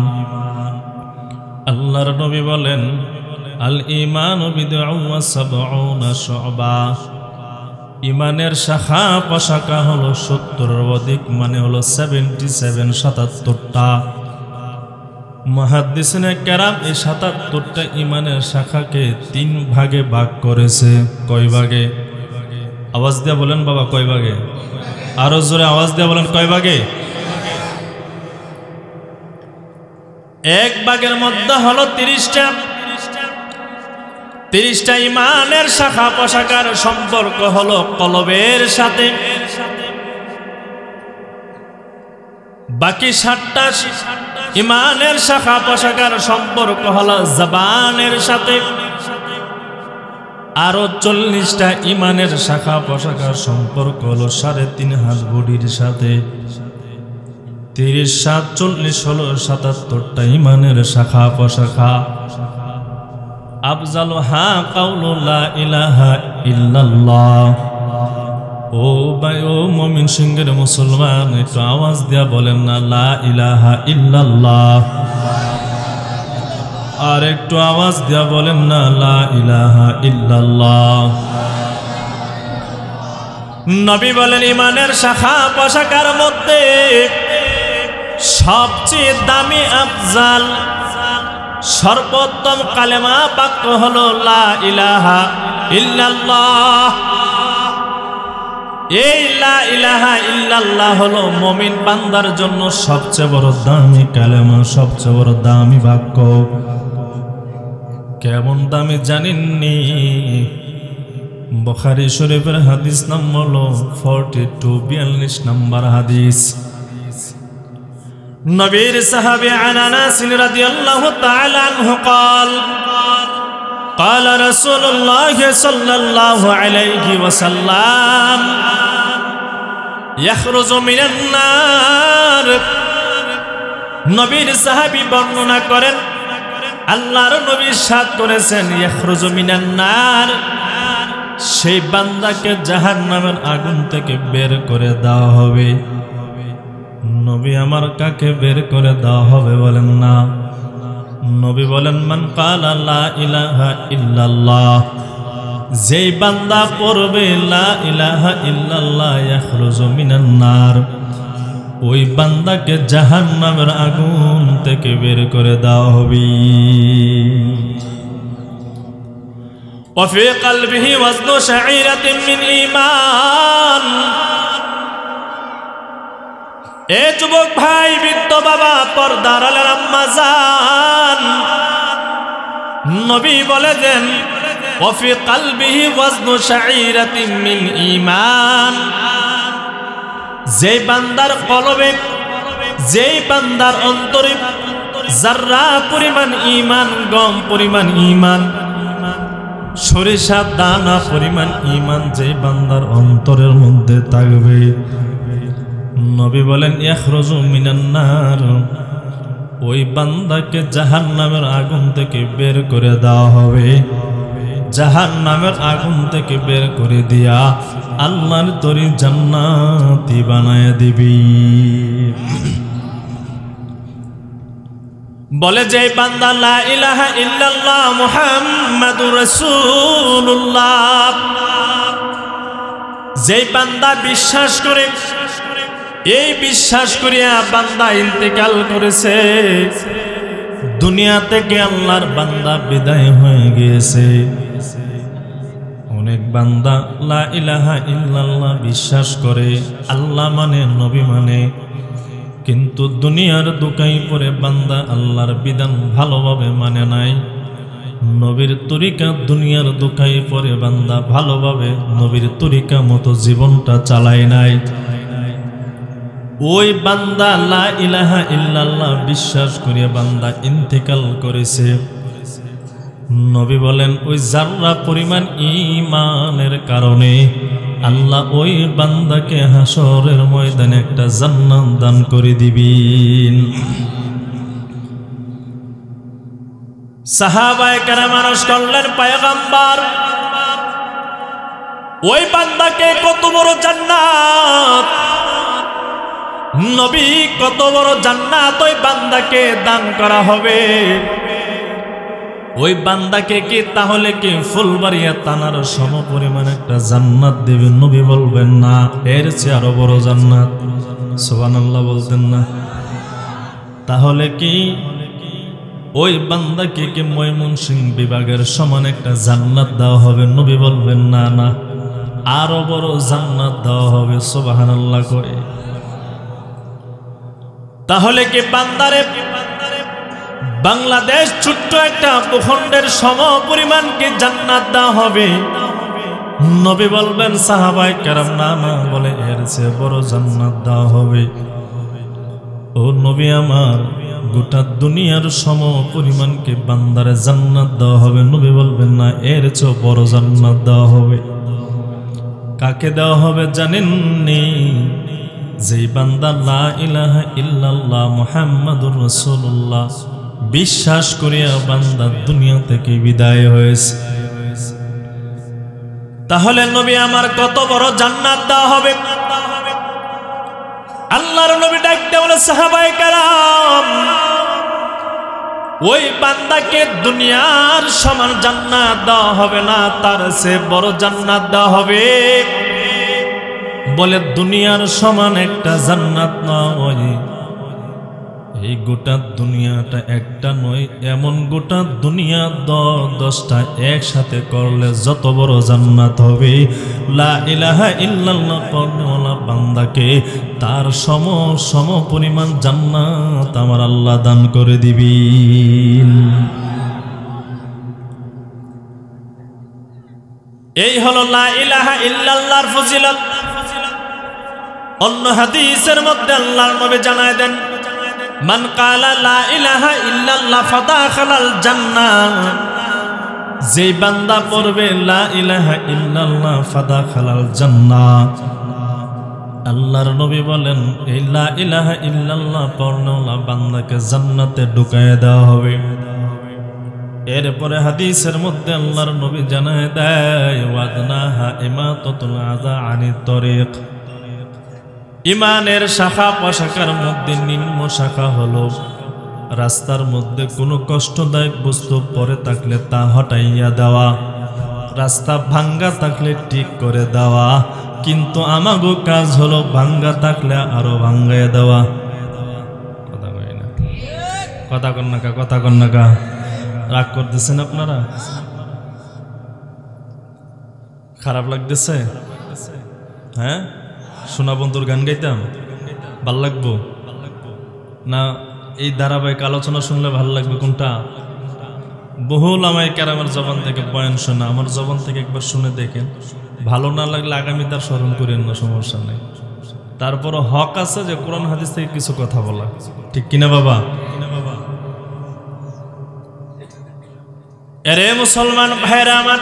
আল্লাহর নবী বলেন আল ঈমানু বিদ'উ ওয়া সাব'উনা শু'বা ঈমানের শাখা প্রশাখা হলো 70 এর অধিক মানে হলো 77 77টা। মুহাদ্দিসিনে কেরাম এই 77টা ঈমানের শাখাকে 3 ভাগে ভাগ করেছে। কয় ভাগে? আওয়াজ দিয়ে বলেন বাবা কয় ভাগে? আরো জোরে আওয়াজ দিয়ে বলেন কয় ভাগে? এক ভাগের মধ্যে হলো 30টা ঈমানের শাখা প্রশাখার সম্পর্ক হলো কলবের সাথে। বাকি 60টা ঈমানের শাখা প্রশাখার সম্পর্ক হলো জবানের সাথে। আরো 40টা ঈমানের শাখা প্রশাখার সম্পর্ক হলো 3.5 হাত বডির সাথে। 30 7 40 হলো 77টা ঈমানের শাখা প্রশাখা। আফজালুহা কাউলু লা ইলাহা ইল্লাল্লাহ। ও ভাই ও মুমিন সিংহের মুসলমান একটু আওয়াজ দিয়া বলেন না লা ইলাহা ইল্লাল্লাহ। আর একটু আওয়াজ দিয়া বলেন না লা ইলাহা ইল্লাল্লাহ। নবী বলেন ঈমানের শাখা প্রশাখার মধ্যে সবচেয়ে দামি আফজাল সর্বোত্তম কালেমা বাক্য হলো লা ইলাহা ইল্লাল্লাহ। এই লা ইলাহা ইল্লাল্লাহ হলো মুমিন বান্দার জন্য সবচেয়ে বড় দামি কালেমা, সবচেয়ে বড় দামি বাক্য। কেমন দামি জানেননি? বুখারী শরীফের হাদিস নাম্বার হলো 42 নাম্বার হাদিস। নবীর সাহাবী আনাস রাদিয়াল্লাহু তাআলা আনহু قال قال رسول الله صلى الله عليه وسلم يخرج من النار। নবীর সাহাবী বর্ণনা করেন আল্লাহর নবী ইরশাদ করেছেন ইয়াখরুজু মিনান নার সেই বান্দাকে জাহান্নামের আগুন থেকে বের করে দেওয়া হবে। নবী আমার কাকে বের করে দেওয়া হবে বলেন না। নবী বলেন মান ক্বালা লা ইলাহা ইল্লাল্লাহ যেই বান্দা পড়বে লা ইলাহা ইল্লাল্লাহ ইয়াখরুজু মিনান নার ওই বান্দাকে জাহান্নামের আগুন থেকে বের করে দেওয়া হবে। وفي قلبه وزن شعيرة من ঈমান। এ যুবক ভাই, বৃদ্ধ বাবা, পর্দার আড়ালের আম্মা জান, নবী বলে দেন وفي قلبه وزن شعيرة من ঈমান। যেই বান্দার কলবে, যেই বান্দার অন্তরে যাররা পরিমাণ ঈমান, গম পরিমাণ ঈমান, সরিষা দানা পরিমাণ ঈমান যেই বান্দার অন্তরের মধ্যে থাকবে, নবী বলেন ইয়াখরুজু মিনান নার, ওই বান্দাকে জাহান্নামের আগুন থেকে বের করে দেওয়া হবে। জাহান্নামের আগুন থেকে বের করে দিয়া আল্লাহর তরি জান্নাতি বানায় দিবি। বলে যে বান্দা লা ইলাহা ইল্লাল্লাহ মুহাম্মাদুর রাসূলুল্লাহ, যে বান্দা বিশ্বাস করে, এই বিশ্বাস করিয়া বান্দা ইন্তেকাল করেছে, দুনিয়া থেকে আল্লাহর বান্দা বিদায় হয়ে গিয়েছে। অনেক বান্দা লা ইলাহা ইল্লাল্লাহ বিশ্বাস করে, আল্লাহ মানে, নবী মানে, কিন্তু দুনিয়ার দুকাই পরে বান্দা আল্লাহর বিধান ভালোভাবে মানে নাই। নবীর তরিকা দুনিয়ার দুকাই পরে বান্দা ভালোভাবে নবীর তরিকা মতো জীবনটা চালায় নাই। ওই বান্দা লা ইলাহা ইল্লাল্লাহ বিশ্বাস করিয়া বান্দা ইন্তেকাল করেছে। নবী বলেন ওই যাররা পরিমাণ ঈমানের কারণে আল্লাহ ওই বান্দাকে হাসরের ময়দানে একটা জান্নাত দান করে দিবেন। সাহাবায়ে কেরাম আরশ করলেন পয়গম্বর, ওই বান্দাকে কত বড় জান্নাত, নবী কত বড় জান্নাত ওই বান্দাকে দান করা হবে। ওই বান্দাকে কি তাহলে কি ফুলবাড়িয়া থানার সম পরিমাণ একটা জান্নাত দেবেন? নবী বলবেন না, এর চেয়ে আরো বড় জান্নাত। সুবহানাল্লাহ বলতেন না? তাহলে কি ওই বান্দাকে কি ময়মনসিংহ বিভাগের সমান একটা জান্নাত দেওয়া হবে? নবী বলবেন না, না, আরো বড় জান্নাত দেওয়া হবে। সুবহানাল্লাহ করে। তাহলে কি বান্দারে বাংলাদেশ ছোট্ট একটা ভূখণ্ডের সম পরিমাণ কি জান্নাত দেওয়া হবে? নবী বলবেন, সাহাবায়ে কেরাম না, না, বলে এর চেয়ে বড় জান্নাত দেওয়া হবে। ও নবী আমার, গোটা দুনিয়ার সম পরিমাণ কি বান্দারে জান্নাত দেওয়া হবে? নবী বলবেন না, এর চেয়ে বড় জান্নাত দেওয়া হবে। কাকে দেওয়া হবে জানেননি? যেই বান্দা লা ইলাহা ইল্লাল্লাহ মুহাম্মাদুর রাসূলুল্লাহ বিশ্বাস করিয়া বান্দা দুনিয়া থেকে বিদায় হয়েছে। তাহলে নবী আমার কত বড় জান্নাত দেওয়া হবে। আল্লাহর নবী ডাকতে বলে, সাহাবায়ে কেরাম, ওই বান্দাকে দুনিয়ার সমান জান্নাত দেওয়া হবে না, তার চেয়ে বড় জান্নাত দেওয়া হবে। বলে দুনিয়ার সমান একটা জান্নাত নয়, এই গোটা দুনিয়াটা একটা নয়, এমন গোটা দুনিয়া 10টা একসাথে করলে যত বড় জান্নাত হবে। লা ইলাহা ইল্লাল্লাহ পড়নেওয়ালা বান্দাকে তার সম পরিমাণ জান্নাত আমার আল্লাহ দান করে দিবেন। এই হলো লা ইলাহা ইল্লাল্লাহর ফজিলত। অন্য হাদিসের মধ্যে আল্লাহর নবী জানায় দেন, মান কালা লা ইলাহা ইল্লাল্লাহ ফাদাখালাল জান্নাহ, যে বান্দা পড়বে লা ইলাহা ইল্লাল্লাহ ফাদাখালাল জান্নাহ। আল্লাহর নবী বলেন, এই লা ইলাহা ইল্লাল্লাহ পড়নেওয়ালা বান্দাকে জান্নাতে ঢুকায় দেওয়া হবে। এরপরে হাদিসের মধ্যে আল্লাহর নবী জানায় দেয়, ওয়াদনাহা ইমাতাতুল আযা আনিত তরিক, ইমানের শাখা প্রশাখার মধ্যে নিম্ন শাখা হলো রাস্তার মধ্যে কোনো কষ্টদায়ক বস্তু পড়ে থাকলে তা হটাইয়া দেওয়া, রাস্তা ভাঙ্গা থাকলে ঠিক করে দেওয়া। কিন্তু আমাগো কাজ হলো ভাঙ্গা থাকলে আরো ভাঙ্গাইয়া দেওয়া। কথা কই না, কথা কন না কা, কথা কন না কা, রাগ করতেছেন আপনারা? খারাপ লাগতেছে? হ্যাঁ, সোনা বন্ধুর গান গাইতাম ভাল লাগবো না? এই ধারাবাহিক আলোচনা শুনলে ভাল লাগবে কোনটা? বহুল আমায় কেরামের জবান থেকে বয়ান শোনা, আমার জবান থেকে একবার শুনে দেখেন, ভালো না লাগলে আগামী তার স্মরণ করেন না, সমস্যা নেই। তারপরও হক আছে যে কোরআন হাদিস থেকে কিছু কথা বলা, ঠিক কিনা বাবা? এরে মুসলমান ভাইরা আমার,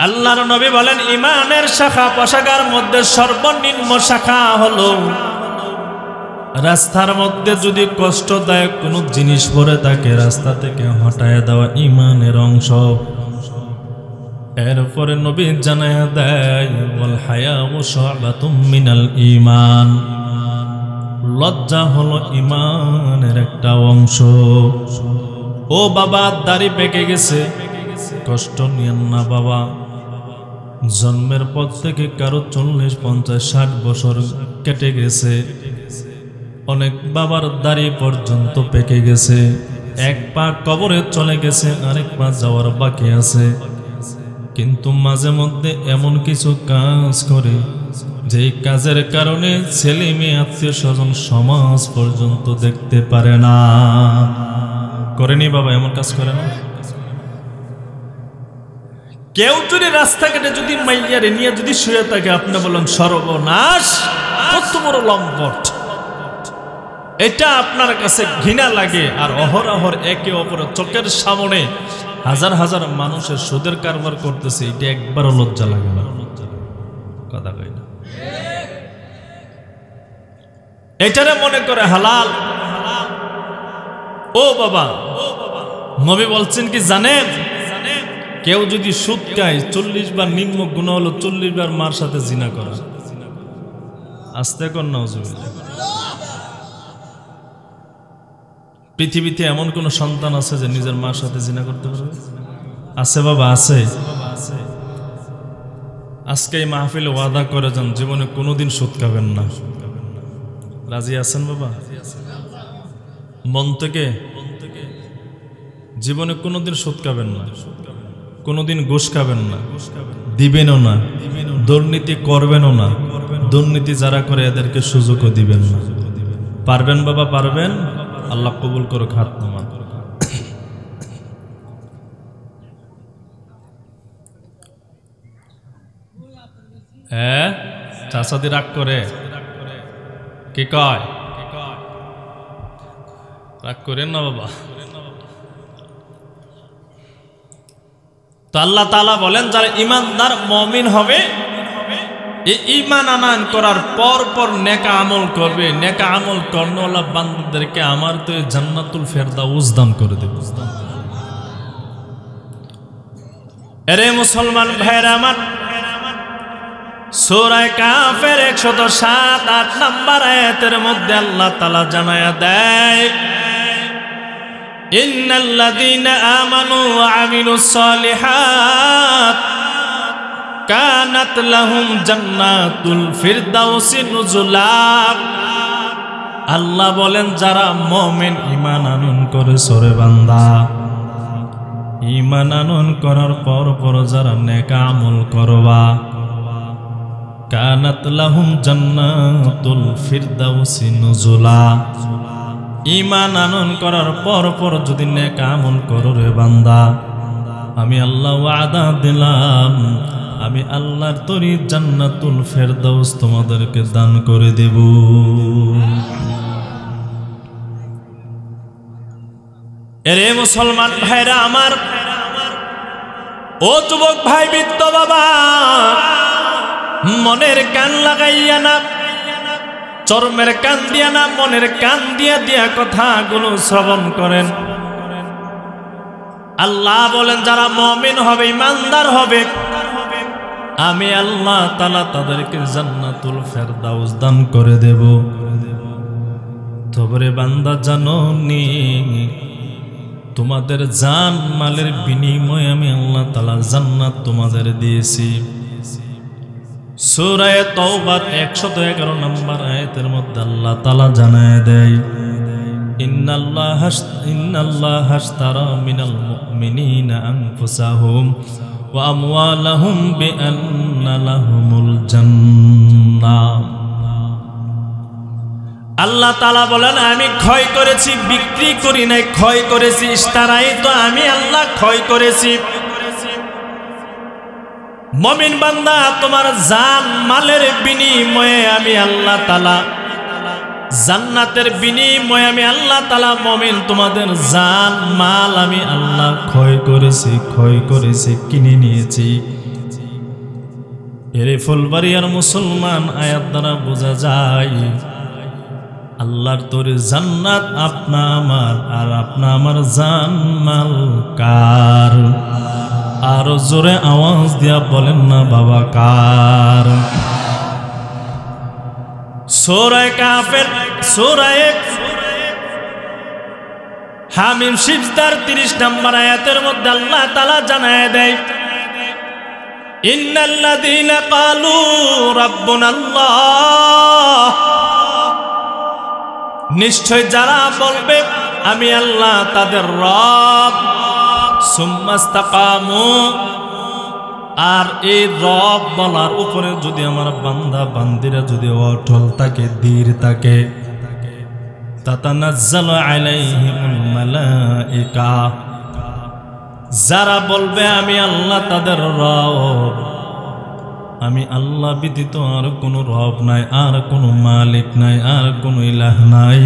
আল্লাহর নবী বলেন ঈমানের শাখা প্রশাখার মধ্যে সর্বনিম্ন শাখা হলো রাস্তার মধ্যে যদি কষ্টদায়ক কোনো জিনিস পড়ে থাকে রাস্তা থেকে হটায় দেওয়া ঈমানের অংশ। এরপরে নবী জানায়া দেয় ওয়াল হায়াউ শু'বাতুম মিনাল ঈমান, লজ্জা হলো ঈমানের একটা অংশ। ও বাবা, দাড়ি পেকে গেছে, কষ্ট নিয়েন না বাবা। জন্মের পর থেকে কারো 40, 50, 60 বছর কেটে গেছে, অনেক বাবার দাড়ি পর্যন্ত পেকে গেছে, এক পা কবরে চলে গেছে, আরেক পা যাওয়ার বাকি আছে। কিন্তু মাঝে মধ্যে এমন কিছু কাজ করে যেই কাজের কারণে ছেলে মেয়ে আত্মীয় স্বজন সমাজ পর্যন্ত দেখতে পারে না। করেনি বাবা? এমন কাজ করে না? কেউ যদি রাস্তাঘাটে যদি মাইয়ারে নিয়ে যদি শুয়ে থাকে, আপনি বলেন সর্বনাশ, কত বড় লম্পট। এটা আপনার কাছে ঘৃণা লাগে, আর অহরহর একে অপরের চোখের সামনে হাজার হাজার মানুষের সুদের কারবার করতেছে, এটা একবারও লজ্জা লাগে না? কথা কই না? এটারে মনে করে হালাল। ও বাবা, নবী বলছেন কি জানেন, কেউ যদি সুদ খায় 40 বার, নিম্ন গুনাহ হলো 40 বার মার সাথে জিনা করা। আস্তে কর নাউজুবিল্লাহ। পৃথিবীতে এমন কোন সন্তান আছে যে নিজের মার সাথে জিনা করতে পারবে? আছে বাবা, আছে। আজকে এই মাহফিলে ওয়াদা করে যান জীবনে কোনোদিন সুদ খাবেন না। রাজি আছেন বাবা? মন থেকে জীবনে কোনোদিন সুদ খাবেন না, কোনোদিন ঘুষ খাবেন না, দিবেনও না, দুর্নীতি করবেনও না। দুর্নীতি যারা করে এদেরকে সুযোগও দিবেন না। পারবেন বাবা? পারবেন? আল্লাহ কবুল করুক, হাত নামান। হ্যাঁ, চাচাদি রাগ করে? কি কয়? রাগ করেন না বাবা। তো আল্লাহ তাআলা বলেন যারা ঈমানদার মুমিন হবে, এই ঈমান আনয়ন করার পর পর নেকা আমল করবে, নেকা আমল কর্ণওয়ালা বান্দাদেরকে আমার তো জান্নাতুল ফেরদাউস দান করে দেব। এরে মুসলমান ভাইরা আমার, সূরা কাফের 107-8 নম্বর আয়াতের মধ্যে আল্লাহ তাআলা জানায়া দেয় ইন্নাল্লাযীনা আমানু ওয়া আমিলুস সালিহাত কানাত লাহুম জান্নাতুল ফিরদাউসি নুজুলা। আল্লাহ বলেন যারা মুমিন ঈমান আনয়ন করে, সরে বান্দা, ঈমান আনয়ন করার পর পর যারা নেক আমল করবা, কানাত লাহুম জান্নাতুল ফিরদাউসি নুজুলা। ঈমান আনয়ন করার পর পর যদি নেক আমল করো রে বান্দা, আমি আল্লাহ ওয়াদা দিলাম, আমি আল্লাহর তরি জান্নাতুল ফেরদাউস তোমাদেরকে দান করে দেব। এরে মুসলমান ভাইরা আমার, ও যুবক ভাই, বৃদ্ধ বাবা, মনের কান লাগাইয়া না, চর্মের কান দিয়া না, মনের কান দিয়া দিয়া কথাগুলো শ্রবণ করেন। আল্লাহ বলেন যারা মুমিন হবে, ঈমানদার হবে, আমি আল্লাহ তাআলা তাদেরকে জান্নাতুল ফেরদাউস দান করে দেব। তবে বান্দা জানো নি, তোমাদের জান মালের বিনিময়ে আমি আল্লাহ তাআলা জান্নাত তোমাদের দিয়েছি। সূরা তাওবা 111 নম্বর আয়াতের মধ্যে আল্লাহ তাআলা জানায় দেয় ইন্নাল্লাহা আশতারা মিনাল মুমিনিনা আনফুসাহুম ওয়া আমওয়ালাহুম বিআন্না লাহুমুল জান্নাহ। আল্লাহ তাআলা বলেন আমি ক্ষয় করেছি, বিক্রি করি নাই, ক্ষয় করেছি। ইশতারাই তো আমি আল্লাহ ক্ষয় করেছি। মুমিন বান্দা তোমার জান মালের বিনিময়ে আমি আল্লাহ তাআলা, জান্নাতের বিনিময়ে আমি আল্লাহ তাআলা মুমিন তোমাদের জান মাল আমি আল্লাহ ক্ষয় করেছি, কিনে নিয়েছি। এরে ফুলবাড়িয়ার মুসলমান, আয়াত দ্বারা বোঝা যায় আল্লাহর তৈরি জান্নাত আপনা আমার, আর আপনা আমার জান মাল কার? আরো জোরে আওয়াজ দিয়া বলেন না বাবা কার? সূরা কাফের সূরা হামিম সিজদার 30 নম্বর আয়াতের মধ্যে আল্লাহ তাআলা জানায় দেয় ইন্নাল্লাযীনা ক্বালু রাব্বুনাল্লাহ, নিশ্চয় যারা বলবে আমি আল্লাহ তাদের রব, সুম্মাস্তাকামু, আর এই রব বলার উপরে যদি আমার বান্দা বান্দিরা যদি অটল থাকে, দৃঢ় থাকে, তাতানাজ্জালু আলাইহিমুল মালায়েকা, যারা বলবে আমি আল্লাহ তাদের রব, আমি আল্লাহ ব্যতীত আর কোনো রব নাই, আর কোনো মালিক নাই, আর কোনো ইলাহ নাই,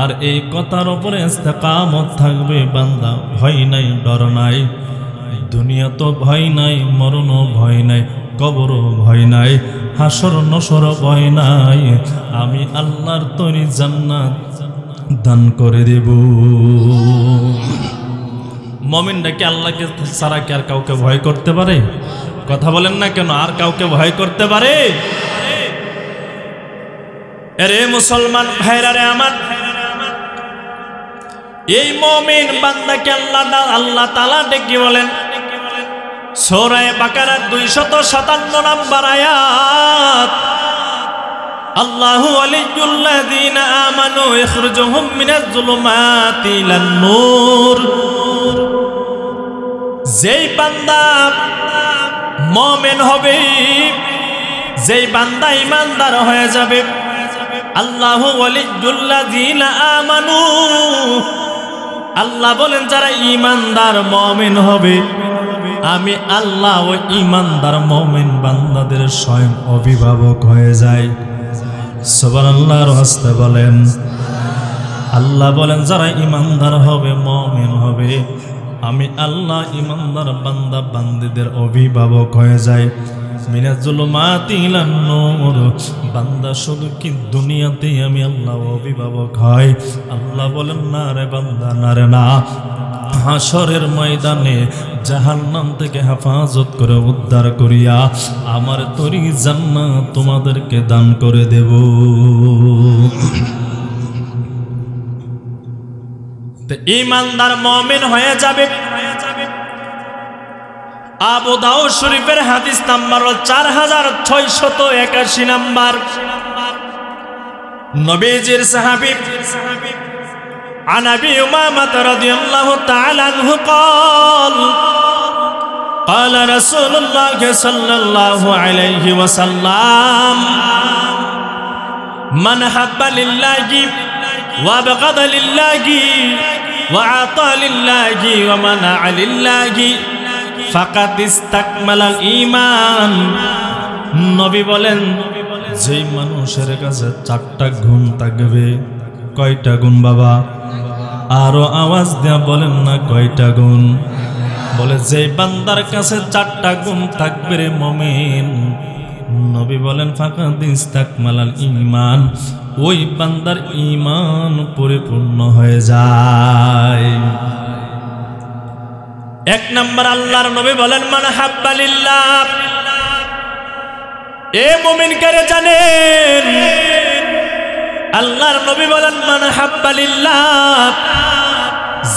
আর এই কথার উপরে ইস্তেকামত থাকবে বান্দা, ভয় নাই, ডর নাই, দুনিয়া তো ভয় নাই, মরণও ভয় নাই, কবরও ভয় নাই, হাসর নসর ভয় নাই, আমি আল্লাহর তৈরি জান্নাত দান করে দেব। মুমিনরা কি আল্লাহকে ছাড়া কি আর কাউকে ভয় করতে পারে? কথা বলেন না কেন? আর কাউকে ভয় করতে পারে? আরে মুসলমান ভাইরা রে আমার, এই মুমিন বান্দাকে আল্লাহ তাআলা ডেকে বলেন সূরা বাকারা 257 নম্বর আয়াত, আল্লাহু ওয়ালিয়ুল্লাযীনা আমানু ইখরুজুহুম মিনাজ যুলুমাতি ইলান নূর। যেই বান্দা মুমিন হবে, যেই বান্দা ঈমানদার হয়ে যাবে, আল্লাহু ওয়ালিয়ুল্লাযীনা আমানু, আল্লাহ বলেন যারা ঈমানদার মুমিন হবে, আমি আল্লাহ ওই ঈমানদার মুমিন বান্দাদের স্বয়ং অভিভাবক হয়ে যাই। সুবহানাল্লাহর হস্তে বলেন। আল্লাহ বলেন যারা ঈমানদার হবে, মুমিন হবে, আমি আল্লাহ ঈমানদার বান্দা বান্দীদের অভিভাবক হয়ে যাই। মিনাজ যুলুমাতি ইলান নূর, বান্দা শুধু কি দুনিয়াতেই আমি আল্লাহ অভিভাবক হয়? আল্লাহ বলেন না রে বান্দা, না রে না, হাসরের ময়দানে জাহান্নাম থেকে হেফাজত করে উদ্ধার করিয়া আমার তৈরি জান্নাত তোমাদেরকে দান করে দেব। তো ঈমানদার মুমিন হয়ে যাবে। আবু দাউদ শরীফের হাদিস নাম্বার 4681 নাম্বার, নবীজির সাহাবী عن أبي أمامة رضي الله تعالى عنه قال قال رسول الله صلى الله عليه وسلم من حب لله وابغض لله وعطى لله ومنع لله فقد استكمل الإيمان। নবী বলেন যেই মানুষের কাছে 4টা গুণ থাকবে। কয়টা গুণ বাবা? আরো আওয়াজ দেয়া বলেন না কয়টা গুণ? বলে যে বান্দার কাছে 4টা গুণ থাকবে রে মুমিন, নবী বলেন ফাকাদ ইস্তাকমালাল ঈমান, ওই বান্দার ঈমান পরিপূর্ণ হয়ে যায়। 1 নাম্বার আল্লাহর নবী বলেন মান হাব্বা লিল্লাহ, এ মুমিন কারে জানেন? আল্লাহর নবী বলেন মান হাব্বা লিল্লাহ,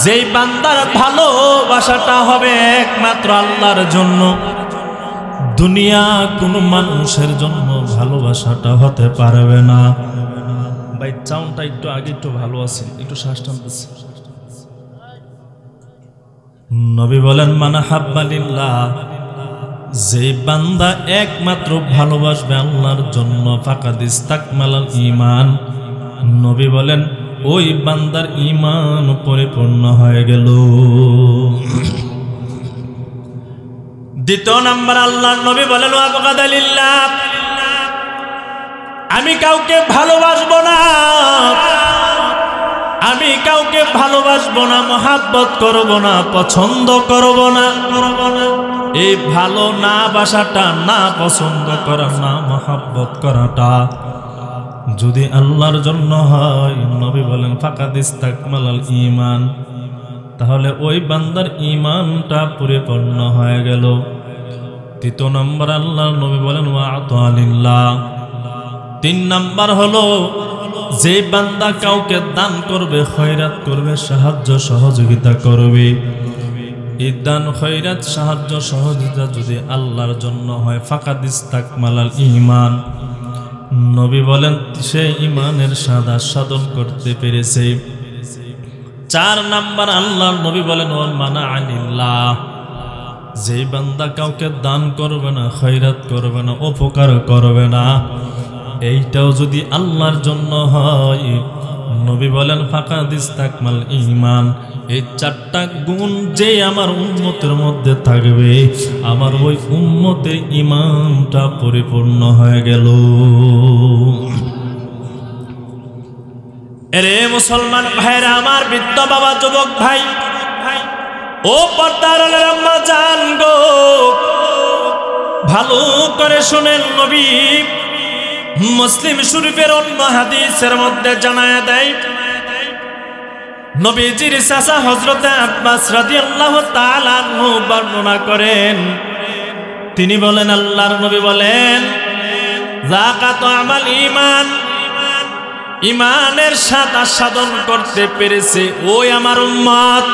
যেই বান্দার ভালোবাসাটা হবে একমাত্র আল্লাহর জন্য, দুনিয়া কোনো মানুষের জন্য ভালোবাসাটা হতে পারবে না। ভাই চাউনটা একটু আগে একটু ভালো আছে, একটু শ্বাস টানতেছে। নবী বলেন মান হাব্বা লিল্লাহ, যে বান্দা একমাত্র ভালোবাসবে আল্লাহর জন্য, ফাকাদ ইস্তাকমালাল ঈমান, নবী বলেন ওই বান্দার ঈমান পরিপূর্ণ হয়ে গেল। দ্বিতীয় নাম্বার আল্লাহর নবী বলেন ওয়াবগাদা লিল্লাহ, আমি কাউকে ভালোবাসবো না, আমি কাউকে ভালোবাসবো না, মহাব্বত করব না, পছন্দ করব না। এই ভালো না বাসাটা, না পছন্দ করা, না মহাব্বত করাটা যদি আল্লাহর জন্য হয়, নবী বলেন ফাকাদ ইস্তাকমালাল ঈমান, তাহলে ওই বান্দার ঈমানটা পরিপূর্ণ হয়ে গেল। তৃতীয় নম্বর আল্লাহর নবী বলেন ওয়া'তা লিল্লাহ। তিন নাম্বার হলো যে বান্দা কাউকে দান করবে, খয়রাত করবে, সাহায্য সহযোগিতা করবে, এই দান খয়রাত সাহায্য সহযোগিতা যদি আল্লাহর জন্য হয়, ফাকাদ ইস্তাকমালাল ঈমান, নবী বলেন সে ঈমানের সাদা সাধন করতে পেরেছে। চার নাম্বার আল্লাহর নবী বলেন ওয়া মানা আনিল্লাহ, যে বান্দা কাউকে দান করবে না, খয়রাত করবে না, উপকার করবে না, এইটাও যদি আল্লাহর জন্য হয়, নবী বলেন ফাকাদ ইস্তাকমাল ঈমান। এই চারটা গুণ যে আমার উম্মতের মধ্যে থাকবে, আমার ওই উম্মতের ঈমানটা পরিপূর্ণ হয়ে গেল। এরে মুসলমান ভাইরা আমার, বৃদ্ধ বাবা, যুবক ভাই, ও পর্দার আড়ালের আম্মা জান গো, ভালো করে শুনেন। নবী মুসলিম শরীফের অন্য হাদিসের মধ্যে জানায়া দেয়, নবীজির চাচা হযরতে আব্বাস রাদিয়াল্লাহু তাআলা আনহু বর্ণনা করেন, তিনি বলেন আল্লাহর নবী বলেন যাকাত আমাল ঈমান, ঈমানের সাদা সাধন করতে পেরেছে ওই আমার উম্মত,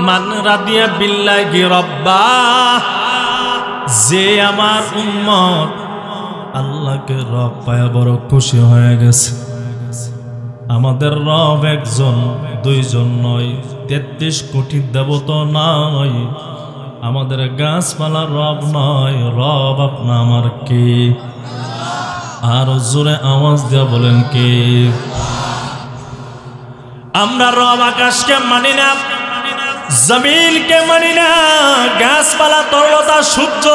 মান রাদিয়া বিল্লাহি রাব্বা, যে আমার উম্মত আল্লাহকে রব পায়া বড় খুশি হয়ে গেছে। আমাদের রব একজন, দুইজন নয়, 33 কোটি দেবতা নয়, আমাদের গাছপালার রব নয়, রব আপনা আমার কে? আর জোরে আওয়াজ দিয়া বলেন কে? আমরা রব আকাশকে মানি না, জমিনকে মানি না, গাছপালা, তরলতা, সূর্য,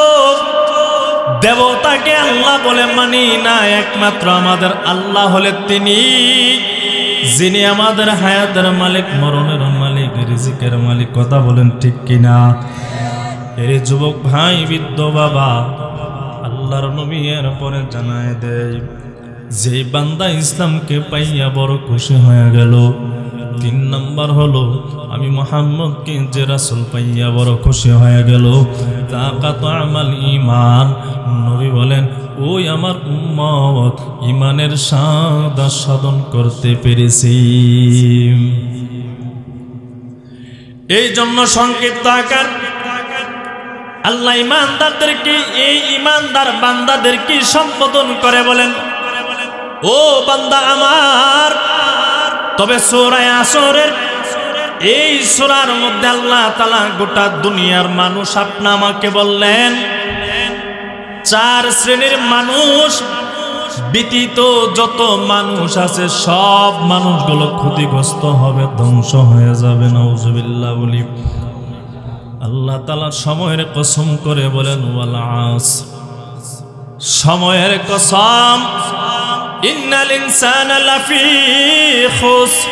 দেবতাকে আল্লাহ বলে মানি না। একমাত্র আমাদের আল্লাহ হলে তিনি, যিনি আমাদের হায়াতের মালিক, মরণের মালিক, রিজিকের মালিক। কথা বলেন ঠিক কিনা? এর যুবক ভাই, বৃদ্ধ বাবা, আল্লাহর নবী এর পরে জানায় দেয়, যে বান্দা ইসলামকে পাইয়া বড় খুশি হয়ে গেল। 3 নাম্বার হলো আমি মুহাম্মদকে যে রাসূল পাইয়া বড় খুশি হয়ে গেল। যাকাত আমাল ঈমান, নবী বলেন ওই আমার উম্মত ঈমানের সাদা সাধন করতে পেরেছি। এই জন্য সংক্ষিপ্ত আকার আল্লাহ ঈমানদারদেরকে, এই ঈমানদার বান্দাদেরকে সম্বোধন করে বলেন, ও বান্দা আমার। তবে সূরা আসরের এই সূরার মধ্যে আল্লাহ তাআলা গোটা দুনিয়ার মানুষ আপনা আমাকে বললেন 4 শ্রেণীর মানুষ ব্যতীত যত মানুষ আছে সব মানুষগুলো ক্ষতিগ্রস্ত হবে, ধ্বংস হয়ে যাবে। নাউজুবিল্লাহ বলি। আল্লাহ তাআলা সময়ের কসম করে বলেন ওয়াল আসর, সময়ের কসম, ইন্নাল ইনসানা লাফি খুসর।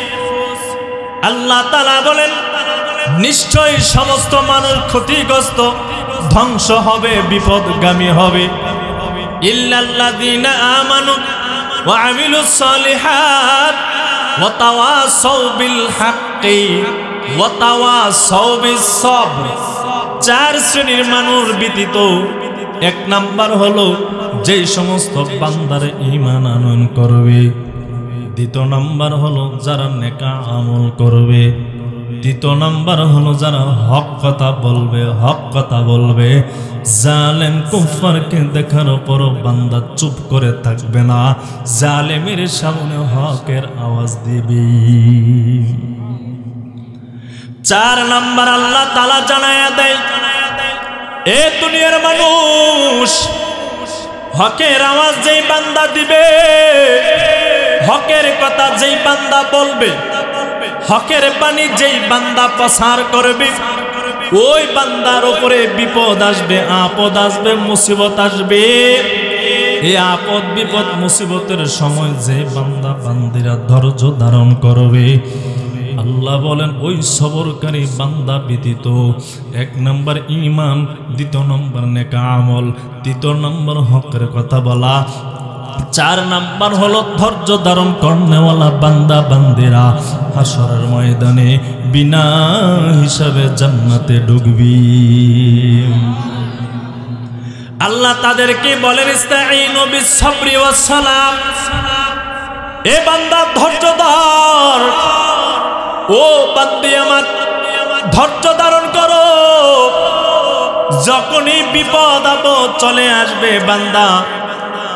আল্লাহ তাআলা বলেন নিশ্চয়ই সমস্ত মানুষ ক্ষতিগ্রস্ত, ধ্বংস হবে, বিপদগামী হবে। ইল্লাল্লাযীনা আমানু ওয়া আমিলুস সালিহাত ওয়া তাওয়াসাউ বিল হাক্কি ওয়া তাওয়াসাউ বিস সবর। 4 শ্রেণীর মানুষ ব্যতীত। 1 নাম্বার হলো যে সমস্ত বান্দারে ঈমান আনয়ন করবে। 2 নাম্বার হলো যারা নেক আমল করবে। 3 নাম্বার হলো যারা হক কথা বলবে, হক কথা বলবে। জালেম কুফারকে দেখার পর বান্দা চুপ করে থাকবে না, জালেমের সামনে হকের আওয়াজ দিবে। 4 নাম্বার আল্লাহ তাআলা জানায়া দেয়, এ দুনিয়ার মানুষ, হকের আওয়াজ যেই বান্দা দিবে, হকের কথা যেই বান্দা বলবে, হকের বাণী যেই বান্দা প্রচার করবে, ওই বান্দার উপরে বিপদ আসবে, আপদ আসবে, মুসিবত আসবে। এই আপদ বিপদ মুসিবতের সময় যে বান্দা বান্দিরা ধৈর্য ধারণ করবে, আল্লাহ বলেন ওই সবরকারী বান্দা ব্যতীত 1 নম্বর ঈমান, 2 নম্বর নেক আমল, 3 নম্বর হকের কথা বলা, 4 নম্বর হলো ধৈর্য ধারণ করনেওয়ালা বান্দা বান্দিরা হাসরের ময়দানে বিনা হিসাবে জান্নাতে ঢুকবি। আল্লাহ তাদেরকে বলেন ইস্তাঈনু বিস-সাবরি ওয়াস-সালাম, এ বান্দা ধৈর্য ধর, ও বান্দি আমার ধৈর্য ধারণ করো। যখনই বিপদ আপদ চলে আসবে বান্দা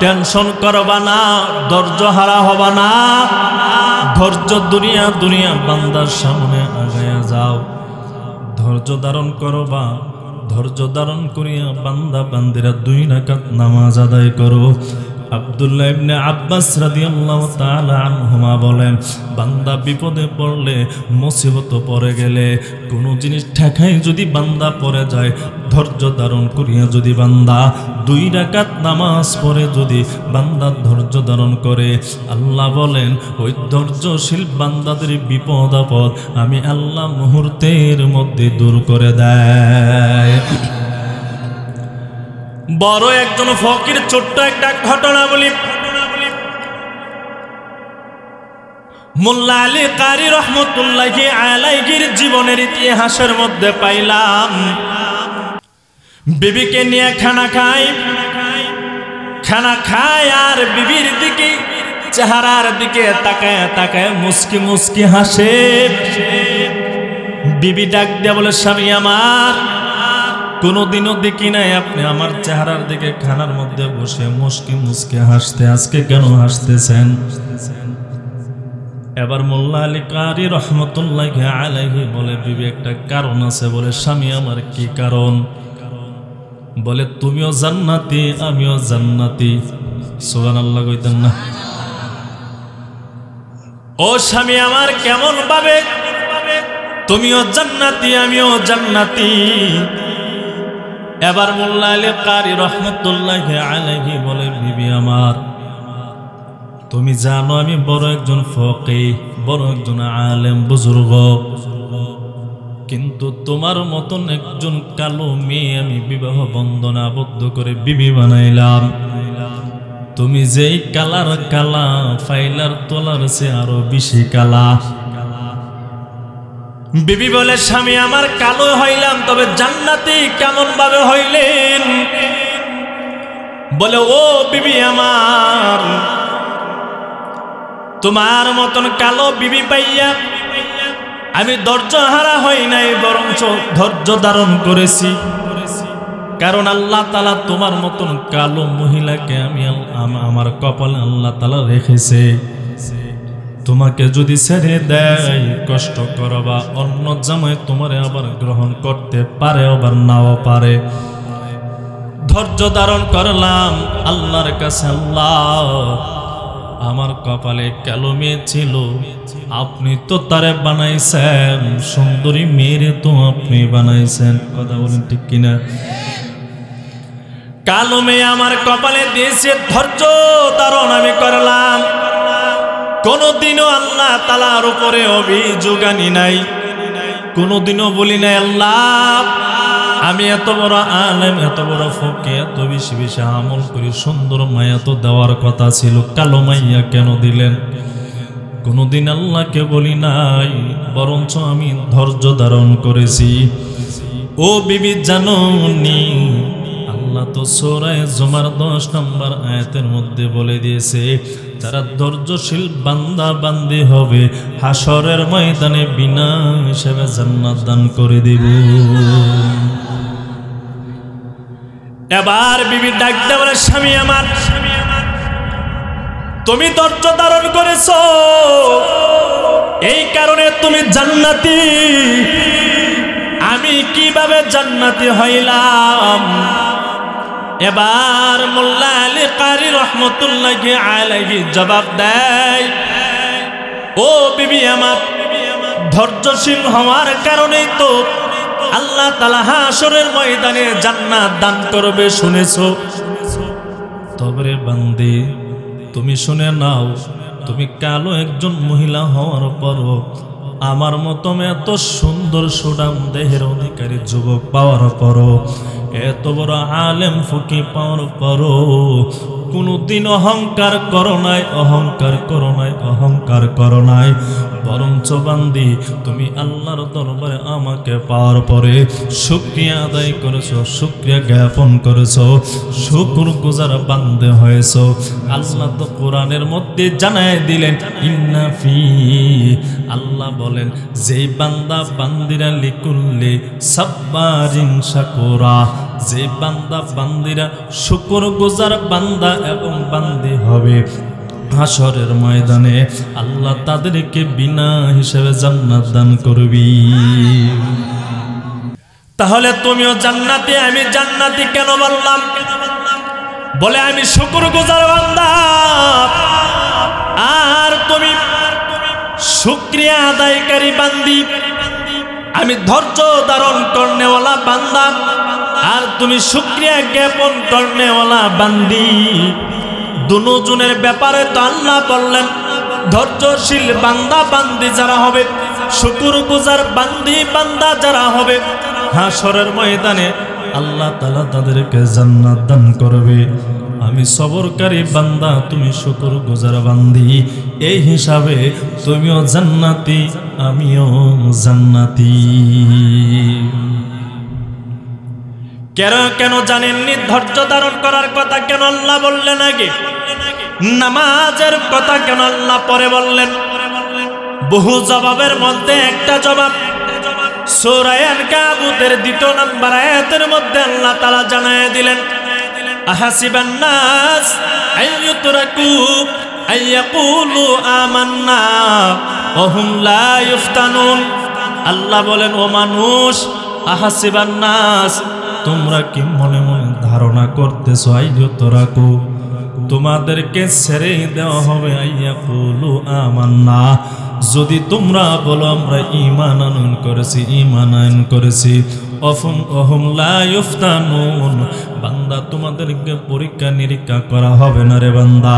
টেনশন করবা না, ধৈর্য হারা হবা না, ধৈর্য দুনিয়া দুনিয়া বান্দার সামনে আগায়া যাও, ধৈর্য ধারণ করবা। ধৈর্য ধারণ করিয়া বান্দা বান্দিরা 2 রাকাত নামাজ আদায় করো। আব্দুল্লাহ ইবনে আব্বাস রাদিয়াল্লাহু তাআলা আনহুমা বলেন, বান্দা বিপদে পড়লে, মুসিবতে পড়ে গেলে, কোনো জিনিস ঠেকাই যদি বান্দা পড়ে যায়, ধৈর্য ধারণ করিয়া যদি বান্দা 2 রাকাত নামাজ পড়ে যদি বান্দা ধৈর্য ধারণ করে, আল্লাহ বলেন ওই ধৈর্যশীল বান্দাদের বিপদ আপদ আমি আল্লাহ মুহূর্তের মধ্যে দূর করে দেয়। বড় একজন ফকির ছোট্ট একটা ঘটনা বলি। মোল্লা আলী কারি রহমতুল্লাহি আলাইহির জীবনের ইতিহাসের মধ্যে পাইলাম, বিবিকে নিয়ে খানা খায় আর বিবির দিকে চেহারার দিকে তাকায় তাকায় মুস্কি মুস্কি হাসে। বিবি ডাক দিয়া বলে, স্বামী আমার, কোনোদিনও দেখি নাই আপনি আমার চেহারার দিকে খানার মধ্যে বসে মুস্কি মুস্কি হাসতে, আজকে কেন হাসতেছেন? এবার মোল্লা আলী কারি রহমতুল্লাহি আলাইহি বলে, বিবি একটা কারণ আছে। বলে, স্বামী আমার কি কারণ? বলে, তুমিও জান্নাতি আমিও জান্নাতি। সুবহানাল্লাহ কইতেন না? ও স্বামী আমার, কেমন ভাবে? তুমিও জান্নাতি আমিও জান্নাতি। এবার মোল্লা আলী কারি রহমতুল্লাহি আলাইহি বলে, বিবি আমার, তুমি জানো আমি বড় একজন ফকিহ, বড় একজন আলেম বুজুর্গ, কিন্তু তোমার মতন একজন কালো মেয়ে আমি বিবাহ বন্ধনে আবদ্ধ করে বিবি বানাইলাম। তুমি যেই কালার কালা, ফাইলার তোলার সে আরো বেশি কালা। বিবি বলে, স্বামী আমার কালো হইলাম, তবে জান্নাতি কেমন ভাবে হইলেন? বলে, ও বিবি আমার, তোমার মতন কালো বিবি পাইয়া আমি ধৈর্য হারা হই নাই, বরঞ্চ ধৈর্য ধারণ করেছি। কারণ আল্লাহ তাআলা তোমার মতন কালো মহিলাকে আমি আমার কপালে আল্লাহ তাআলা রেখেছে। তোমাকে যদি ছেড়ে দেয় কষ্ট করবা, অন্য জামাই তোমারে আবার গ্রহণ করতে পারে, আবার নাও পারে। ধৈর্য ধারণ করলাম আল্লাহর কাছে, আল্লাহ আমার কপালে কালো মেয়ে ছিল, আপনি তো তারে বানাইছেন, সুন্দরী মেয়েরে তো আপনি বানাইছেন। কথা বলেন ঠিক কিনা? কালো মেয়ে আমার কপালে দিয়েছে, ধৈর্য ধারণ আমি করলাম। কোনদিনও আল্লাহ তাআলার উপরে অভিযোগ আনি নাই, কোনদিনও বলি নাই আল্লাহ আমি এত বড় আলেম, এত বড় ফকিহ, এত বেশি বেশি আমল করি, সুন্দর মায়া তো দেওয়ার কথা ছিল, কালো মাইয়া কেন দিলেন? কোনদিন আল্লাহকে বলি নাই, বরঞ্চ আমি ধৈর্য ধারণ করেছি। ও বিবি জানোনি, আল্লাহ তো সূরা জুমার 10 নম্বর আয়াতের মধ্যে বলে দিয়েছে, যারা ধৈর্যশীল বান্দা বান্দি হবে হাসরের ময়দানে বিনা হিসেবে জান্নাত দান করে দিব। এবার বিবি ডাক দিয়ে বলে, স্বামী আমার, তুমি ধৈর্য ধারণ করেছো, এই কারণে তুমি জান্নাতি। কিভাবে জান্নাতি হইলাম? এবার মোল্লা আলী কারি রহমতুল্লাহি আলাইহি জবাব দেয়, ও বিবি আমার, ধৈর্যশীল হওয়ার কারণেই তো আল্লাহ তাআলা হাশরের ময়দানে জান্নাত দান করবে, শুনেছো? তবে বান্দি, তুমি শুনে নাও, তুমি কালো একজন মহিলা হওয়ার পরও আমার মতো এত সুন্দর সুঠাম দেহের অধিকারী যুবক পাওয়ার পরও, এত বড় আলেম ফকি পাওয়ার পরও কোনদিন অহংকার করো নাই, অহংকার করো নাই, অহংকার করো নাই। বরঞ্চ বান্দি, তুমি আল্লাহর দরবারে আমাকে পাওয়ার পরে শুকরিয়া আদায় করেছো, শুকরিয়া জ্ঞাপন করেছো, শুকর গুজার বান্দে হয়েছো। আল্লাহ তো কোরআনের মধ্যে জানায় দিলেন, ইন্না ফি, আল্লাহ বলেন যেই বান্দা বান্দিরা লিকুল্লি সাব্বারিন শাকুরা, যে বান্দা বান্দিরা শুকর গুজার বান্দা এবং বান্দি হবে, হাশরের ময়দানে আল্লাহ তাদেরকে বিনা হিসেবে জান্নাত দান করবি। তাহলে তুমিও জান্নাতি, আমি জান্নাতি কেন বললাম? বলে আমি শুকরগুজার বান্দা, আর তুমি শুকরিয়া আদায়কারী বান্দি। আমি ধৈর্য ধারণ করনেওয়ালা বান্দা, আর তুমি শুকরিয়া জ্ঞাপন করনেওয়ালা বান্দি। দুজনের ব্যাপারে তো আল্লাহ বললেন, ধৈর্যশীল বান্দা বান্দি যারা হবে, শুকরগুজার বান্দি বান্দা যারা হবে, হাশরের ময়দানে আল্লাহ তাআলা তাদেরকে জান্নাত দান করবে। আমি সবরকারী বান্দা, তুমি শুকরগুজার বান্দি, এই হিসাবে তুমিও জান্নাতি, আমিও জান্নাতি। কেন জানেননি ধৈর্য ধারণ করার কথা কেন আল্লাহ বললেন আগে? নামাজের কথা কেন আল্লাহ পরে বললেন? বহু জবাবের মধ্যে একটা জবাব সূরা আনকাবুতের ২ নম্বর আয়াতের মধ্যে আল্লাহ তাআলা জানায় দিলেন, আহাসিবান নাস আইয়ুতরাকু আইয়াকুলু আমান্না ওয়া হুম লা ইফতানুন। আল্লাহ বলেন, ও মানুষ, আহাসিবান নাস, তোমরা কি মনে মনে ধারণা করতেছো, আইয়ুতরাকু, তোমাদেরকে ছেড়ে দেওয়া হবে, আইয়াকুলু আমান্না, যদি তোমরা বলো আমরা ঈমান আনয়ন করেছি, ঈমান আনয়ন করেছি, অহুম লা ইফতানুন, বান্দা তোমাদেরকে পরীক্ষা নিরীক্ষা করা হবে না রে বান্দা।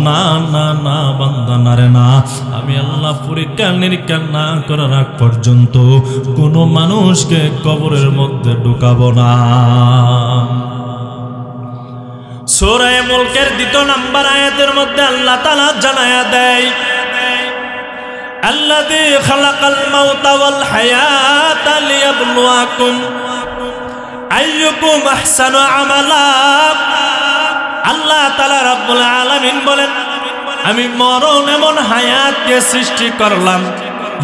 না না না বান্দা, না রে না, আমি আল্লাহ পরীক্ষা নিরীক্ষা না করার আগ পর্যন্ত কোনো মানুষকে কবরের মধ্যে ঢুকাবো না। সূরা মুলকের ২ নম্বর আয়াতের মধ্যে আল্লাহ তাআলা জানায়া দেয়, আল্লাযী খালাকাল মাউতা ওয়াল হায়াতা লিয়াবলুয়াকুম আইয়ুকুম আহসানু আমালা। আল্লাহ তাআলা রাব্বুল আলামিন বলেন, আমি মরণ এমন হায়াতকে সৃষ্টি করলাম,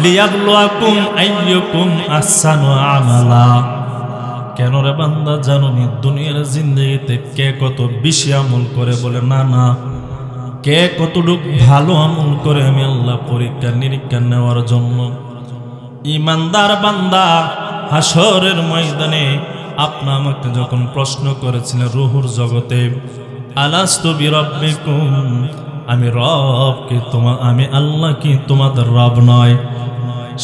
লিয়াবলুয়াকুম আইয়ুকুম আহসানু আমালা। কেন রে বান্দা, জানোনি দুনিয়ার জিন্দেগিতে কে কত বেশি আমল করে? বলে না না, কে কতটুকু ভালো আমল করে আমি আল্লাহ পরীক্ষা নিরীক্ষা নেওয়ার জন্য। ইমানদার বান্দা হাশরের ময়দানে আপনি আমাকে যখন প্রশ্ন করেছিলেন রুহুর জগতে, আলাস্তু বিরাব্বিকুম, আমি রব কি আমি আল্লাহ কি তোমাদের রব নয়?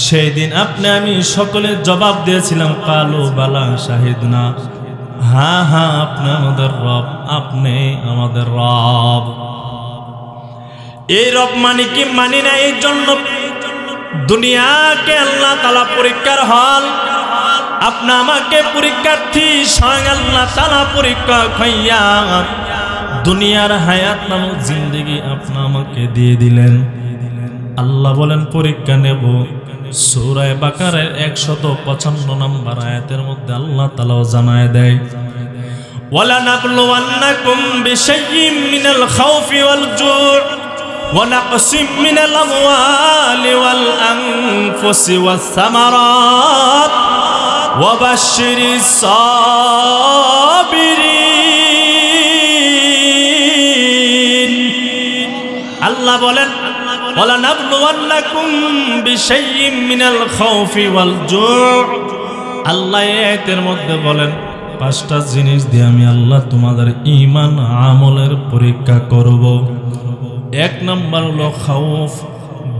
সেই দিন আপনি আমি সকলে জবাব দিয়েছিলাম, কালু বালা শাহিদনা, হ্যাঁ হ্যাঁ আপনি আমাদের রব, আপনি আমাদের রব। এই রব মানি কি মানি না? এই জন্য দুনিয়াকে আল্লাহ তাআলা পরীক্ষার হল, আপনি আমাকে পরীক্ষার্থী, স্বয়ং আল্লাহ তাআলা পরীক্ষক হইয়া দুনিয়ার হায়াত নামক জিন্দেগি আপনি আমাকে দিয়ে দিলেন। আল্লাহ বলেন পরীক্ষা নেব। সূরা বাকারার ১৫৫ নম্বর আয়াতের মধ্যে আল্লাহ তাআলা জানায় দেয়, ওয়ালা নাবলুওয়ান্নাকুম বিশাইয়্যিম মিনাল খাউফি ওয়াল জু' ওয়া নাকসিম মিনাল আমওয়ালি ওয়াল আনফুসি ওয়াস সামারাত ওয়া বাশশিরিস সাবিরিন। আল্লাহ বলেন, ওয়ালা নাবলুওয়ান্নাকুম বিশাইয়্যিম মিনাল খাউফি ওয়াল জু', আল্লাহ এর মধ্যে বলেন 5টা জিনিস দিয়ে আমি আল্লাহ তোমাদের ঈমান আমলের পরীক্ষা করব। 1 নম্বর হলো খাউফ,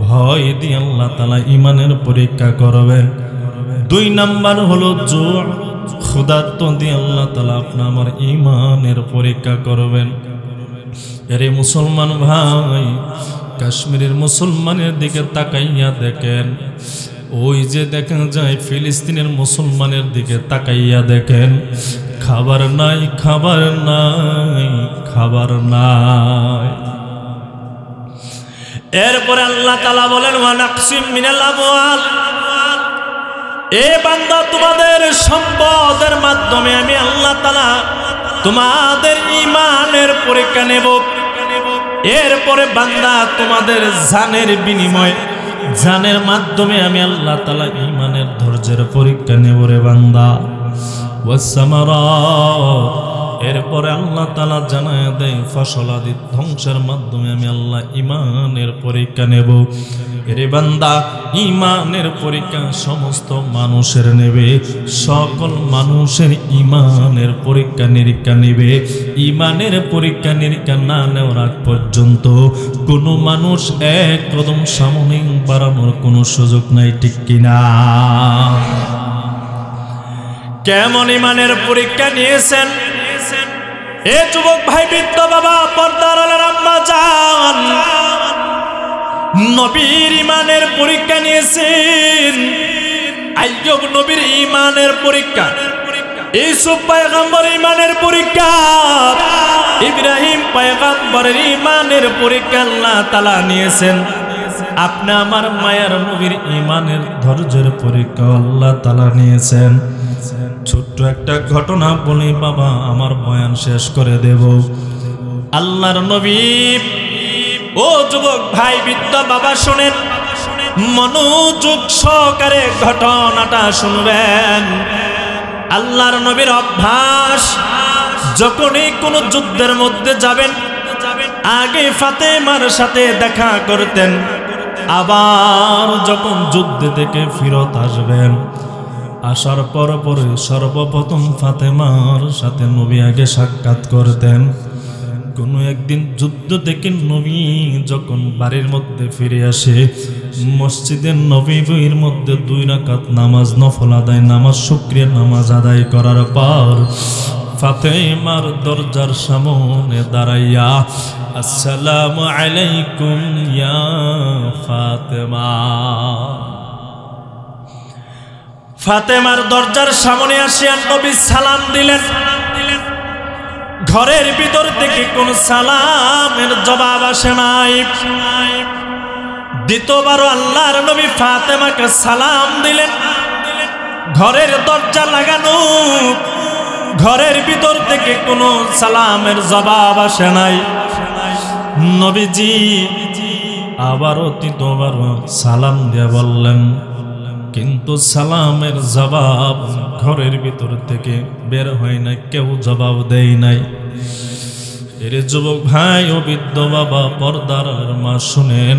ভয় দিয়ে আল্লাহ তাআলা ঈমানের পরীক্ষা করবেন। 2 নম্বর হলো জু, ক্ষুধার্ত দিয়ে আল্লাহ তাআলা আপনার ঈমানের পরীক্ষা করবেন। আরে মুসলমান ভাই, কাশ্মীরের মুসলমানের দিকে তাকাইয়া দেখেন, ওই যে দেখা যায় ফিলিস্তিনের মুসলমানের দিকে তাকাইয়া দেখেন, খাবার নাই, খাবার নাই, খাবার নাই। এরপরে আল্লাহ তাআলা বলেন ওয়া নাকসিম মিনাল আমওয়াল, এ বান্দা তোমাদের সম্পদের মাধ্যমে আমি আল্লাহ তাআলা তোমাদের ঈমানের পরীক্ষা নেব। এরপরে বান্দা তোমাদের জানের বিনিময়, জানের মাধ্যমে আমি আল্লাহ তাআলা ঈমানের ধৈর্যের পরীক্ষা নেব রে বান্দা। ওয়াসসামারাত, এরপরে আল্লাহ তাআলা জানায় দেয় ফসলাদি ধ্বংসের মাধ্যমে আমি আল্লাহ ঈমানের পরীক্ষা নেব। রে বান্দা, ঈমানের পরীক্ষা সমস্ত মানুষের নেবে, সকল মানুষের ঈমানের পরীক্ষা নিরীক্ষা নেবে। ঈমানের পরীক্ষা নিরীক্ষা না নেওয়ার আগ পর্যন্ত কোনো মানুষ এক কদম সামনে বাড়ানোর কোনো সুযোগ নাই, ঠিক কিনা? কেমন ঈমানের পরীক্ষা নিয়েছেন এ যুবক ভাই, বৃদ্ধ বাবা, পর্দার আড়ালের আম্মা জান, নবীর ঈমানের পরীক্ষা নিয়েছেন। আইয়ুব নবীর ঈমানের পরীক্ষা, ইউসুফ পয়গম্বরের ঈমানের পরীক্ষা, ইব্রাহিম পয়গম্বরের ঈমানের পরীক্ষা আল্লাহ তাআলা নিয়েছেন। আপনি আমার মায়ার নবীর ঈমানের ধৈর্যের পরীক্ষা আল্লাহ তাআলা নিয়েছেন। ছোট্ট একটা ঘটনা বলি বাবা, আমার বয়ান শেষ করে দেব। আল্লাহর নবী, ও যুবক ভাই, বৃদ্ধ বাবা, শুনেন, মনোযোগ সহকারে ঘটনাটা শুনবেন। আল্লাহর নবীর অভ্যাস, যখনই কোনো যুদ্ধের মধ্যে যাবেন আগে ফাতেমার সাথে দেখা করতেন, আবার যখন যুদ্ধ থেকে ফেরত আসবেন, আসার পরে সর্বপ্রথম ফাতেমার সাথে নবী আগে সাক্ষাৎ করতেন। কোনো একদিন যুদ্ধ থেকে নবী যখন বাড়ির মধ্যে ফিরে আসে, মসজিদের নববীর মধ্যে 2 রাকাত নামাজ নফল আদায়, নামাজ শুকরিয়া নামাজ আদায় করার পর ফাতেমার দরজার সামনে দাঁড়াইয়া আসসালামু আলাইকুম ইয়া ফাতেমা, ফাতেমার দরজার সামনে আসিয়া নবী সালাম দিলেন। ঘরের ভিতর থেকে কোন সালামের জবাব আসে নাই। দ্বিতীয়বার আল্লাহর নবী ফাতেমাকে সালাম দিলেন। ঘরের দরজা লাগানো, ঘরের ভিতর থেকে কোনো সালামের জবাব আসে নাই। নবীজি আবারও তৃতীয়বার সালাম দিয়ে বললেন, কিন্তু সালামের জবাব ঘরের ভিতর থেকে বের হয় না, কেউ জবাব দেয় নাই। এর যুবক ভাই ও বৃদ্ধ বাবা, পর্দার মা, শুনেন,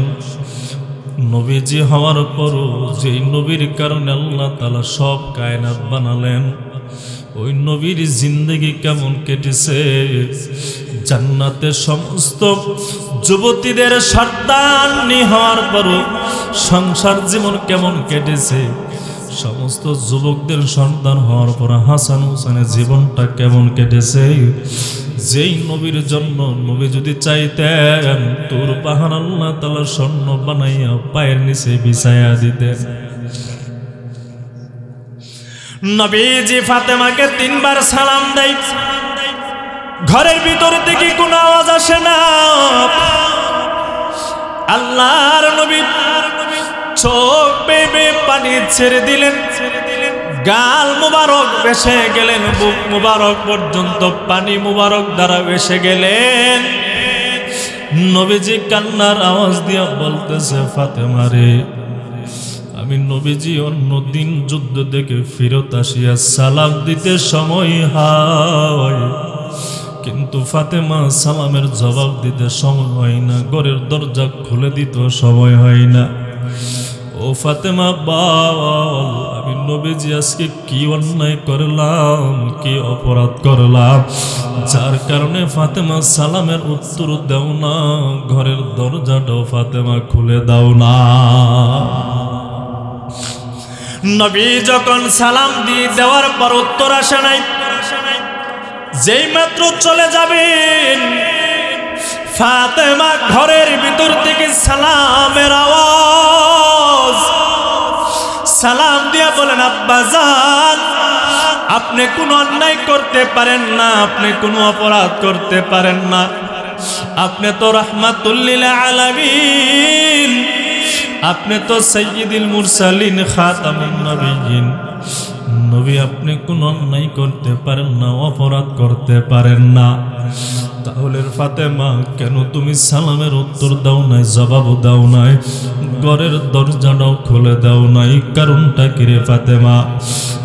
নবীজি হওয়ার পরও যে নবীর কারণে আল্লাহ তাআলা সব কায়নাত বানালেন, ওই নবীর জিন্দেগি কেমন কেটেছে। জান্নাতে সমস্ত যুবতীদের সর্দারনি হওয়ার পরও সংসার জীবন কেমন কেটেছে। সমস্ত যুবকদের সন্তান হওয়ার পর হাসান হুসেনের জীবনটা কেমন কেটেছে। যেই নবীর জন্য নবী যদি চাইতেন, তোর পাহাড় আল্লাহ তাআলা স্বর্ণ বানাইয়া পায়ের নিচে বিছাইয়া দিতেন। নবীজি ফাতেমাকে 3 বার সালাম দেয়। ঘরের ভিতর থেকে কোনো আওয়াজ আসে না। আল্লাহর নবী চোখ বেয়ে পানি ছেড়ে দিলেন, গাল মুবারক ভেসে গেলেন, বুক মুবারক পর্যন্ত পানি মুবারক দ্বারা ভেসে গেলেন। নবীজি কান্নার আওয়াজ দিয়ে বলতেছে, ফাতেমা রে, আমি নবীজি অন্যদিন যুদ্ধ থেকে ফেরত আসিয়া সালাম দিতে সময় হয়, কিন্তু ফাতেমা সালামের জবাব দিতে সময় হয় না, ঘরের দরজা খুলে দিতে সময় হয় না। ও ও ফাতেমা বল, আমি নবীজি আজকে কি অন্যায় করলাম, কি অপরাধ করলাম যার কারণে ফাতেমা সালামের উত্তর দাও না, ঘরের দরজাটাও ফাতেমা খুলে দাও না। নবী যখন সালাম দিয়ে দেওয়ার পর উত্তর আসে নাই, যেই মাত্র চলে যাবেন ফাতেমা ঘরের ভিতর থেকে সালামের আওয়াজ, সালাম দিয়া বলেন আব্বাজান আপনি কোনো অন্যায় করতে পারেন না, আপনি কোনো অপরাধ করতে পারেন না, আপনি তো রাহমাতুল লিল আলামিন, আপনি তো সাইয়্যিদুল মুরসালিন খাতামুন নবিয়্যিন নবী, আপনি কোনো অন্যায় করতে পারেন না, অপরাধ করতে পারেন না। তাহলে ফাতেমা কেন তুমি সালামের উত্তর দাও নাই, জবাব দাও নাই, ঘরের দরজাটাও খুলে দাও নাই, কারণটা কি রে ফাতেমা?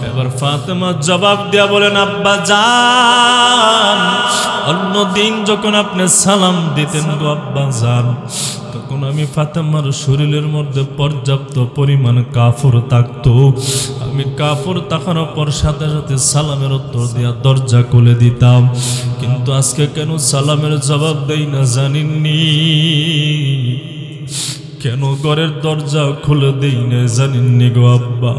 এবার ফাতেমা জবাব দিয়া বলেন আব্বা জান, অন্যদিন যখন আপনি সালাম দিতেন গো আব্বা জান, তখন আমি ফাতেমার শরীরের মধ্যে পর্যাপ্ত পরিমাণ কাপড় থাকতো, আমি কাপড় থাকার পর সাথে সাথে সালামের উত্তর দিয়া দরজা খুলে দিতাম, কিন্তু আজকে কেন সালামের জবাব দেই না জানেননি? কেন ঘরের দরজা খুলে দেই না জানেননি গো আব্বা?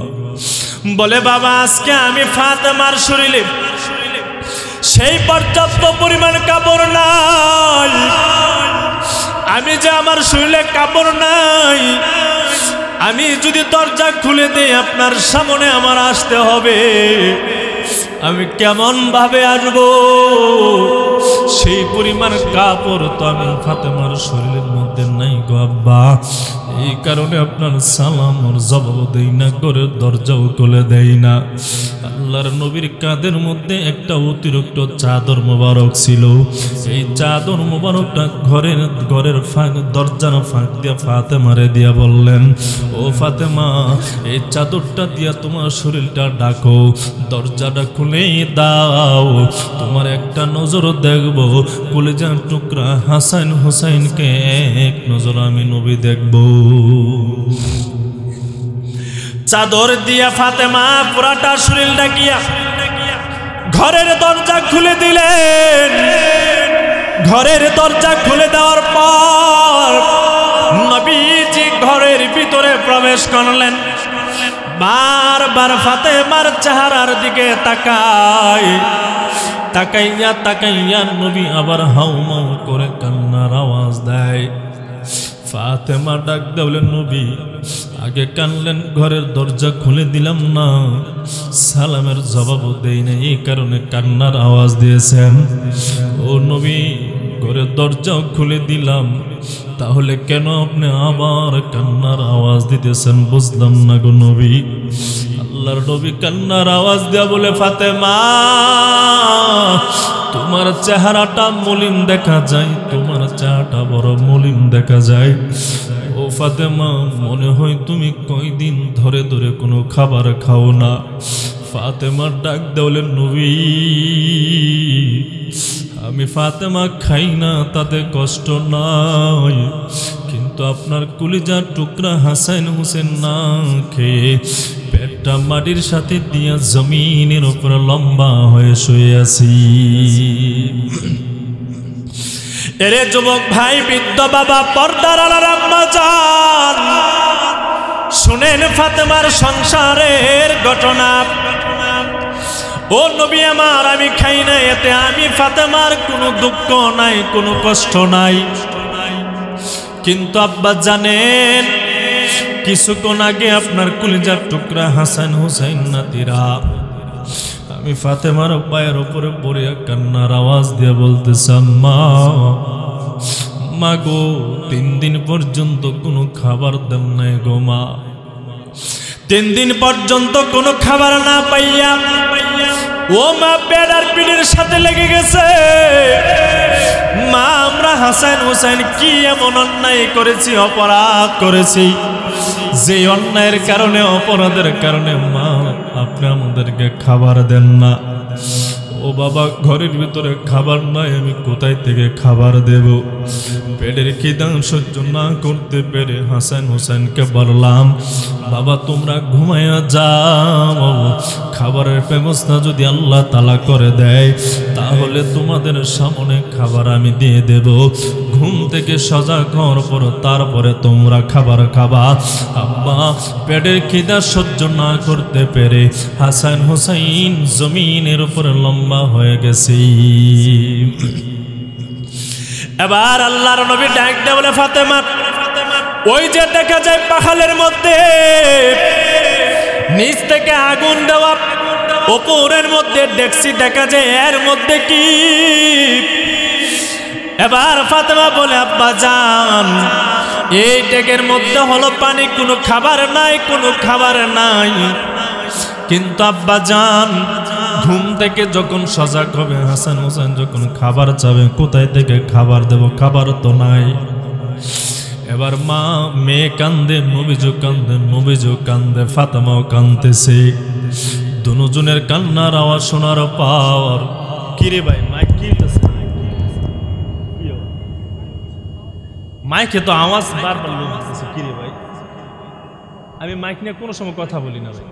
বলে বাবা আজকে আমি ফাতেমার শরীরে সেই পর্যাপ্ত পরিমাণ কাপড় নাই, আমি যে আমার শরীরে কাপড় নাই, আমি যদি দরজা খুলে দেই আপনার সামনে আমার আসতে হবে, আমি কেমন ভাবে আসবো? সেই পরিমাণ কাপড় তো আমি ফাতেমার শরীরের মধ্যে নাই গো আব্বা, এই কারণে আপনার সালাম ওর জবাব দেই না, ঘরের দরজাও খুলে দেই না। আল্লাহর নবীর কাঁধের মধ্যে একটা অতিরিক্ত চাদর মোবারক ছিল, এই চাদর মোবারকটা ঘরের দরজার ফাঁক দিয়া ফাতেমারে দিয়া বললেন ও ফাতেমা এই চাদরটা দিয়া তোমার শরীরটা ঢাকো, দরজাটা খুলে দাও, তোমার একটা নজর দেখবো, কলিজার টুকরা হাসান হুসাইনকে এক নজর আমি নবী দেখব। চাদর দিয়া ফাতেমা পুরাটা শরীর ঢাকিয়া ঘরের দরজা খুলে দিলেন। ঘরের দরজা খুলে দেওয়ার পর নবীজি ঘরের ভিতরে প্রবেশ করলেন। বারবার ফাতেমার চেহারার দিকে তাকাইয়া নবী আবার হাউমাউ করে কান্নার আওয়াজ দেয়। ফাতেমা ডাক দেওলেন নবী, আগে কানলেন, ঘরের দরজা খুলে দিলাম না, সালামের জবাবও দেই না, এই কারণে কান্নার আওয়াজ দিয়েছেন। ও নবী ঘরের দরজাও খুলে দিলাম, তাহলে কেন আপনি আবার কান্নার আওয়াজ দিতেছেন বুঝলাম না গো নবী। আল্লাহর নবী কান্নার আওয়াজ দেয়া বলে, ফাতেমা তোমার চেহারাটা মলিন দেখা যায়, তোমার চেহারাটা বড় মলিন দেখা যায়। ও ফাতেমা মনে হয় তুমি কয়দিন ধরে ধরে কোনো খাবার খাও না। ফাতেমার ডাক দেওলেন, নবী আমি ফাতেমা খাই না, তাতে কষ্ট নাই, কিন্তু আপনার কলিজার টুকরা হাসান হোসেন না খেয়ে পেটটা মাটির সাথে দিয়া জমিনের উপর লম্বা হয়ে শুয়ে আছি। এরে যুবক ভাই, বৃদ্ধ বাবা, পর্দার আলার আম্মা জান, শুনেন ফাতেমার সংসারের ঘটনা। ও নবী আমার, আমি খাই না, এতে আমি ফাতেমার কোনো দুঃখ নাই, কোনো কষ্ট নাই, কিন্তু আব্বা জানেন কিছুক্ষণ আগে আপনার কলিজার টুকরা হাসান হুসাইন নাতিরা আমি ফাতেমার পায়ের উপরে পড়িয়া কান্নার আওয়াজ দিয়ে বলতেছে, মা গো 3 দিন পর্যন্ত কোনো খাবার দেন নাই গো মা। 3 দিন পর্যন্ত কোনো খাবার না পাইয়া ও মা পেট আর পিঠের সাথে লেগে গেছে। মা আমরা হাসান হুসাইন কি এমন অন্যায় করেছি, অপরাধ করেছি, যে অন্যায়ের কারণে, অপরাধের কারণে মা আপনি আমাদেরকে খাবার দেন না। ও বাবা ঘরের ভিতরে খাবার নাই, আমি কোথায় থেকে খাবার দেব? পেটের খিদা সহ্য না করতে পেরে হাসান হোসেনকে বললাম, বাবা তোমরা ঘুমাইয়া যাও, খাবারের ব্যবস্থা যদি আল্লাহ তাআলা করে দেয় তাহলে তোমাদের সামনে খাবার আমি দিয়ে দেব। ঘুম থেকে সজাগ হওয়ার পর তারপরে তোমরা খাবার খাবা। আব্বা পেটের খিদা সহ্য না করতে পেরে হাসান হোসেন জমিনের উপরে লম্বা হয়ে গেছে। এবার আল্লাহর নবী ডাক দিয়ে বলে, ফাতেমা ওই যে দেখা যায় পাহাড়ের মধ্যে নিচ থেকে আগুন দেওয়া, উপরের মধ্যে ডেকসি দেখা যায়, এর মধ্যে কি? এবার ফাতেমা বলে, আব্বা জান এই ডেকের মধ্যে হলো পানি, কোনো খাবার নাই, কোনো খাবার নাই। কিন্তু আব্বা জান ঘুম থেকে যখন সজাগ হবে হাসান হোসেন যখন খাবার চাবে, কোথায় থেকে খাবার দেব? খাবার তো নাই। এবার মা মেয়ে কান্দে, নবীজও কান্দে, নবীজও কান্দে, ফাতেমাও কান্দতেছে। দুজনের কান্নার আওয়াজ শোনার পর, কিরে ভাই মাইক কিনতেছে, মাইকে তো আওয়াজ বারবার লাগতেছে, কিরে ভাই? আমি মাইক নিয়ে কোনো সময় কথা বলি না ভাই।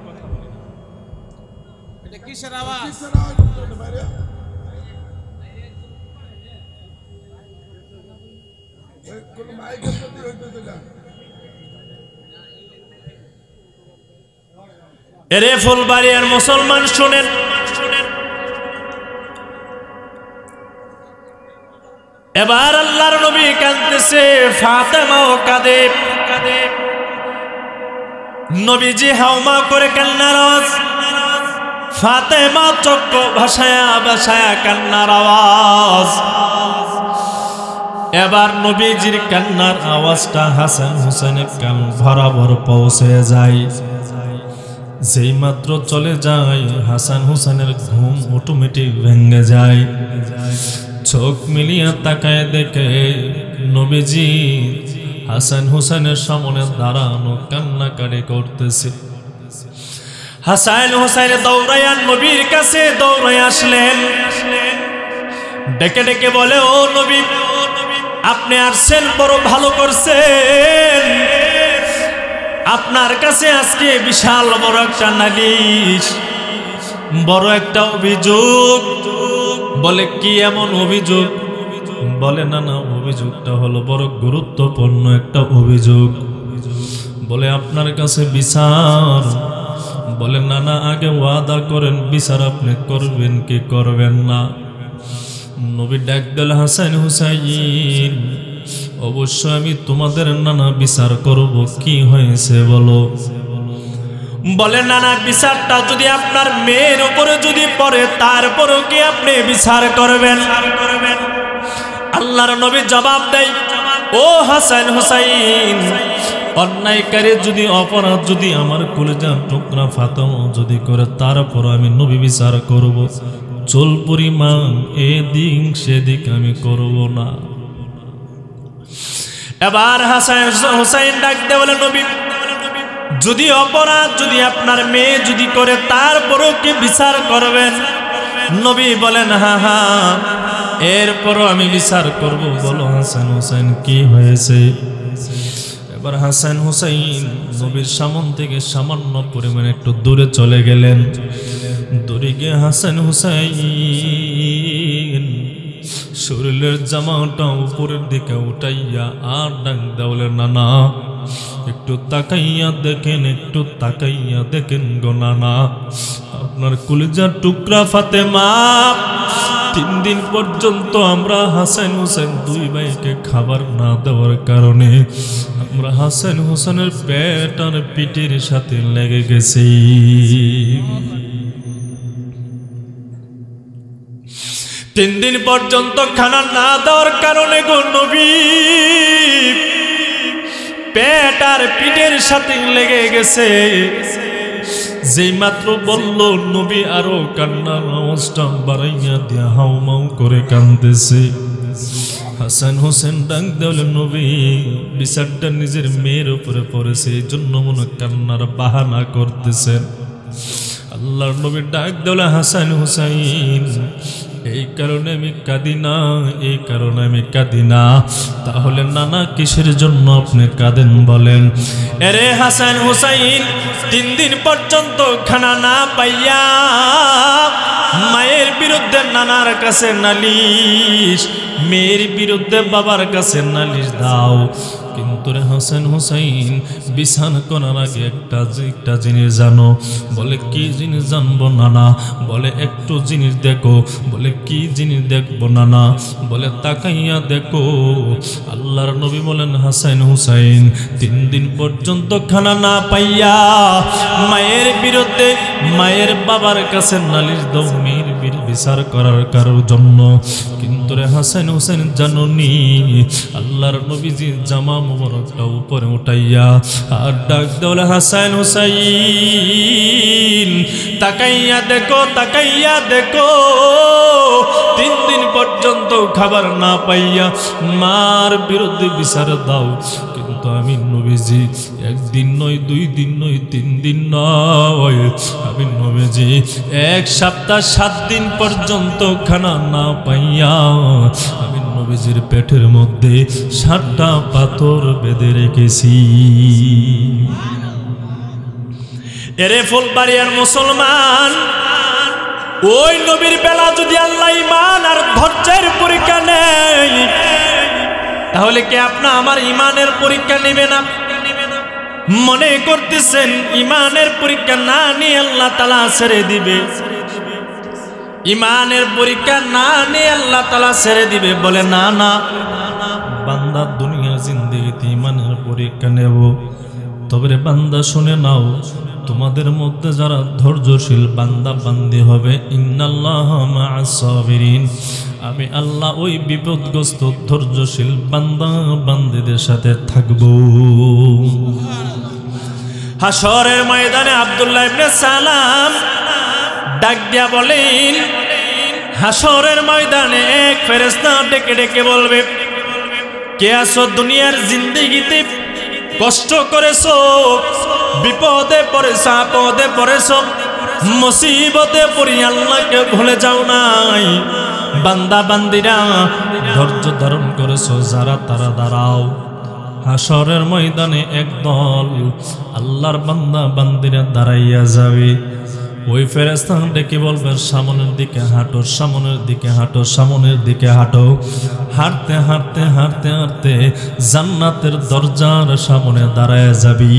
এটা কিসের আওয়াজ? এরে ফুলবাড়িয়ার মুসলমান শুনেন, এবার আল্লাহর নবী কাঁদতেছে, ফাতেমাও কাঁদে। নবীজি হাউমা করে কান্নার আওয়াজ, ফাতেমা চক্ষু ভাসায়া ভাসায়া কান্নার আওয়াজ। এবার নবীজির কান্নার আওয়াজটা হাসান হোসেনের কান বরাবর পৌঁছে যায়। যেই মাত্র চলে যায় হাসান হোসেনের ঘুম অটোমেটিক ভেঙে যায়। চোখ মিলিয়ে তাকায় দেখে নবীজি হাসান হোসেনের সামনে দাঁড়ানো কান্নাকাটি করতেছে। হাসান হোসেন দৌড়াইয়া নবীর কাছে দৌড়াই আসলেন, ডেকে ডেকে বলে, ও নবী আপনি আসছেন, বড় ভালো করছেন। আপনার কাছে আজকে বিশাল বড় একটা নালিশ, বড় একটা অভিযোগ। বলে কি এমন অভিযোগ? বলে না না, অভিযোগটা হলো বড় গুরুত্বপূর্ণ একটা অভিযোগ। বলে আপনার কাছে বিচার। বলে না না, আগে ওয়াদা করেন বিচার আপনি করবেন কি করবেন না। নবী ডাক দিল, হাসান হুসাইন অবশ্যই আমি তোমাদের নানা বিচার করব। কি হয়েছে বলো? বলে না না, বিচারটা যদি আপনার মেয়ের উপরে যদি পড়ে তারপরেও কি আপনি বিচার করবেন? আল্লাহর নবী জবাব দেয়, ও হাসান হুসাইন অন্যায়কারী যদি অপরাধ যদি আমার কলিজার টুকরা ফাতেমা যদি করে তারপর আমি নবী বিচার করব। চুল পরিমাণ এদিক সেদিক আমি করব না। এবার হাসান হুসাইন ডাকতে বলে, নবী যদি অপরাধ যদি আপনার মেয়ে যদি করে তারপরও কি বিচার করবেন? নবী বলেন, হ্যাঁ হ্যাঁ এরপরও আমি বিচার করব। বলো হাসান হুসাইন কি হয়েছে? এবার হাসান হুসাইন নবীর সামন থেকে সামান্য পরিমাণে একটু দূরে চলে গেলেন। দূরে গিয়ে হাসান হুসাইন শরীরের জামাটা উপরের দিকে উঠাইয়া আর ডাক দেওয়ালে, নানা একটু তাকাইয়া দেখেন, একটু তাকাইয়া দেখেন গো নানা, আপনার কলিজার টুকরা ফাতেমা 3 দিন পর্যন্ত আমরা হাসান হোসেন দুই ভাইকে খাবার না দেওয়ার কারণে আমরা হাসান হোসেনের পেট আর পিঠের সাথে লেগে গেছি। 3 দিন পর্যন্ত খানা না দেওয়ার কারণে গো নবী পেট আর পিঠের সাথে লেগে গেছে। যেই মাত্র বলল নবী আরো কান্নার আওয়াজটা বাড়াইয়া দিয়া হাউমাউ করে কাঁদতেছে। হাসান হোসেন ডাক দেওয়ালে, নবী বিচারটা নিজের মেয়ের উপরে পড়েছে, এই জন্য মনে কান্নার বাহানা করতেছেন। আল্লাহর নবী ডাক দেওয়ালে, হাসান হোসাইন এই কারণে আমি কাঁদি না, এই কারণে আমি কাঁদি না। তাহলে নানা কিসের জন্য আপনি কাঁদেন বলেন? এরে হাসান হুসাইন 3 দিন পর্যন্ত খানা না পাইয়া মায়ের বিরুদ্ধে নানার কাছে নালিশ, মেয়ের বিরুদ্ধে বাবার কাছে নালিশ দাও। কিন্তু রে হাসান হুসাইন বিছানা করার আগে একটা জিনিস জানো। বলে কি জিনিস জানবো নানা? বলে একটু জিনিস দেখো। বলে কি জিনিস দেখবো নানা? বলে তাকাইয়া দেখো। আল্লাহর নবী বলেন হাসান হুসাইন 3 দিন পর্যন্ত খানা না পাইয়া মায়ের বিরুদ্ধে মায়ের বাবার কাছে নালিশ দাও মেয়ের বিচার করার কারোর জন্য। কিন্তু রে হাসান হুসাইন জানোনি আল্লাহর নবীজি জামা মুবারকটা উপরে উঠাইয়া আর ডাক দেওয়া হাসান হুসাইন তাকাইয়া দেখো, তাকাইয়া দেখো। 3 দিন পর্যন্ত খাবার না পাইয়া মার বিরুদ্ধে বিচার দাও। কিন্তু আমি নবীজি 1 দিন নয়, 2 দিন নয়, 3 দিন নয়, আমি নবীজি 1 সপ্তাহ 7 দিন পর্যন্ত খানা না পাইয়া আমি নবীজির পেটের মধ্যে 7টা পাথর বেঁধে রেখেছি। এরে ফুলবাড়িয়ার মুসলমান, ওই নবীর বেলা যদি আল্লাহ ঈমান আর ধৈর্যের পরীক্ষা নেই, তাহলে কি আপনি আমার ঈমানের পরীক্ষা নেবে না? মনে করতেছেন ঈমানের পরীক্ষা না নিয়ে আল্লাহ তাআলা ছেড়ে দিবে? ঈমানের পরীক্ষা না নিয়ে আল্লাহ তাআলা ছেড়ে দিবে? বলে না না, বান্দা দুনিয়ার জিন্দেগিতে ঈমানের পরীক্ষা নেব। তবে রে বান্দা শুনে নাও, তোমাদের মধ্যে যারা ধৈর্যশীল বান্দা বান্দি হবে, ইন্নাল্লাহা মা'আস সাবিরিন, আমি আল্লাহ ওই বিপদগ্রস্ত ধৈর্যশীল বান্দা বান্দীদের সাথে থাকব। হাশরের ময়দানে আব্দুল্লাহ ইবনে সালাম ডাক দিয়া বলেন, হাশরের ময়দানে এক ফেরেশতা ডেকে ডেকে বলবে, কে আছো দুনিয়ার জিন্দেগিতে কষ্ট করেছো, বিপদে পড়েছো, আপদে পড়েছো, মুসিবতে পড়ি আল্লাহকে ভুলে যাও নাই? বান্দা বান্দিরা ধৈর্য ধারণ করেছো যারা, তারা দাঁড়াও। হাশরের ময়দানে একদল আল্লাহর বান্দা বান্দিরা দাঁড়াইয়া যাবে। ওই ফেরেশতা ডেকে বলবে, সামনের দিকে হাঁটো, সামনের দিকে হাঁটো, সামনের দিকে হাঁটো। হাঁটতে হাঁটতে হাঁটতে হাঁটতে জান্নাতের দরজার সামনে দাঁড়ায় যাবি।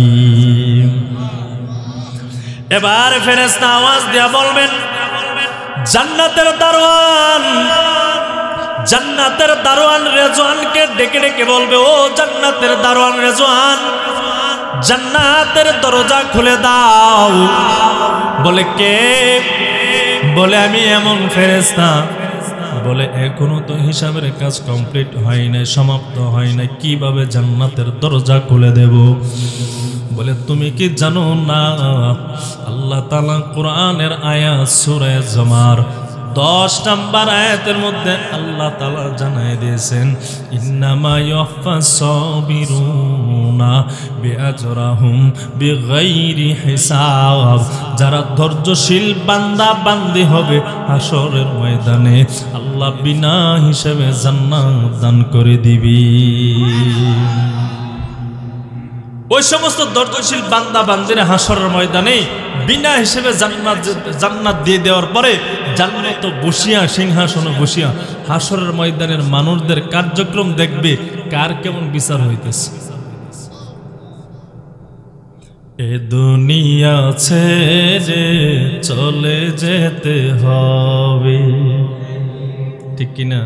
এবার ফেরেশতা আওয়াজ দিয়া বলবেন, জান্নাতের দারোয়ান, জান্নাতের দারোয়ান রেজওয়ানকে ডেকে ডেকে বলবে, ও জান্নাতের দারোয়ান রেজওয়ান, জান্নাতের দরজা খুলে দাও। বলে কে? বলে আমি এমন ফেরেশতা। বলে এখনো তো হিসাবের কাজ কমপ্লিট হয় নাই, সমাপ্ত হয় নাই, কিভাবে জান্নাতের দরজা খুলে দেব? বলে তুমি কি জানো না আল্লাহ তাআলা কোরআনের আয়াত সূরা জুমার 10 নম্বর আয়াতের মধ্যে আল্লাহ তাআলা জানায় দিয়েছেন, ইন্নামা ইউফাস সাবিরুনা বিআজরাহুম বিগাইরি হিসাব। যারা ধৈর্যশীল বান্দা বান্দি হবে হাশরের ময়দানে আল্লাহ বিনা হিসাবে জান্নাত দান করে দিবি। ওই সমস্ত ধৈর্যশীল বান্দা বান্দিরা হাশরের ময়দানে বিনা হিসেবে জান্নাত দিয়ে দেওয়ার পরে জান্নাত বসিয়া, সিংহাসনে বসিয়া হাশরের ময়দানের মানুষদের কার্যক্রম দেখবে কার কেমন বিচার হইতেছে। এ দুনিয়া ছেড়ে চলে যেতে হবে, ঠিক কিনা?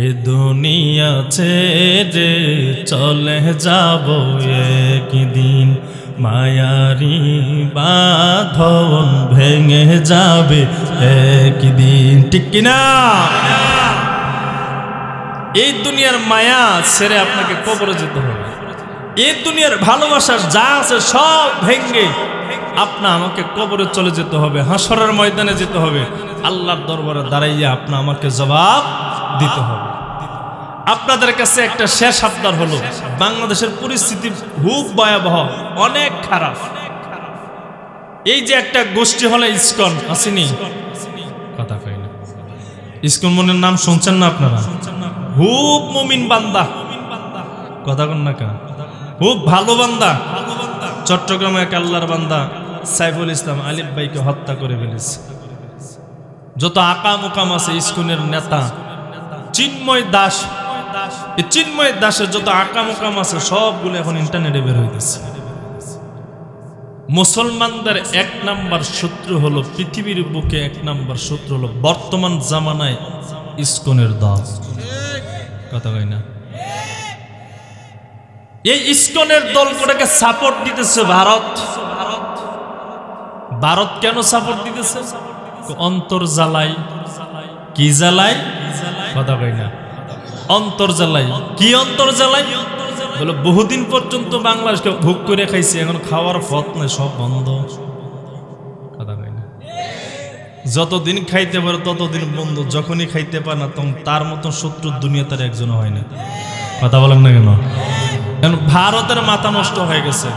এ দুনিয়া ছেড়ে চলে যাব একদিন, মায়ারি বাঁধন ভেঙে যাবে একদিন, ঠিক কিনা? এই দুনিয়ার মায়া ছেড়ে আপনাকে কবরে যেতে হবে। এই দুনিয়ার ভালোবাসার যা আছে সব ভেঙে আপনা আমাকে কবরে চলে যেতে হবে, হাশরের ময়দানে যেতে হবে, আল্লাহর দরবারে দাঁড়াইয়া আপনা আমাকে জবাব দিতে হবে। আপনাদের কাছে একটা শেষ আবদার হলো, বাংলাদেশের পরিস্থিতি খুব ভয়াবহ, অনেক খারাপ। এই যে একটা গোষ্ঠী হলো ইসকন, আসেনি? কথা কই না। ইসকন মনের নাম শুনছেন না আপনারা? খুব মুমিন বান্দা, কথা কন না কা, খুব ভালো বান্দা। চট্টগ্রামে এক আল্লাহর বান্দা সাইফুল ইসলাম আলিফ ভাইকে হত্যা করে ফেলেছে। যত আকাম উকাম আছে ইসকনের নেতা চিন্ময় দাস, এই চিন্ময় দাসের যত আকাম উকাম আছে সবগুলো এখন ইন্টারনেটে বের হইতেছে। মুসলমানদের এক নাম্বার শত্রু হলো, পৃথিবীর বুকে এক নাম্বার শত্রু হলো বর্তমান জামানায় ইসকনের দল, কথা কই না? এই ইসকনের দলগুলোকে সাপোর্ট দিতেছে ভারত। ভারত কেন সাপোর্ট দিতেছে? অন্তর জ্বালাই, কি জ্বালাই, কথা কই না? অন্তর জ্বালাই। কি অন্তর জ্বালাই? বলে বহুদিন পর্যন্ত বাংলাদেশকে ভোগ করে খাইছে, এখন খাওয়ার পথ নাই, সব বন্ধ, কথা কই না? যতদিন খাইতে পারে ততদিন বন্ধ, যখনই খাইতে পারে না তখন তার মতো শত্রু দুনিয়া তার একজন হয় না, কথা বলেন না কেন? কারণ ভারতের মাথা নষ্ট হয়ে গেছে।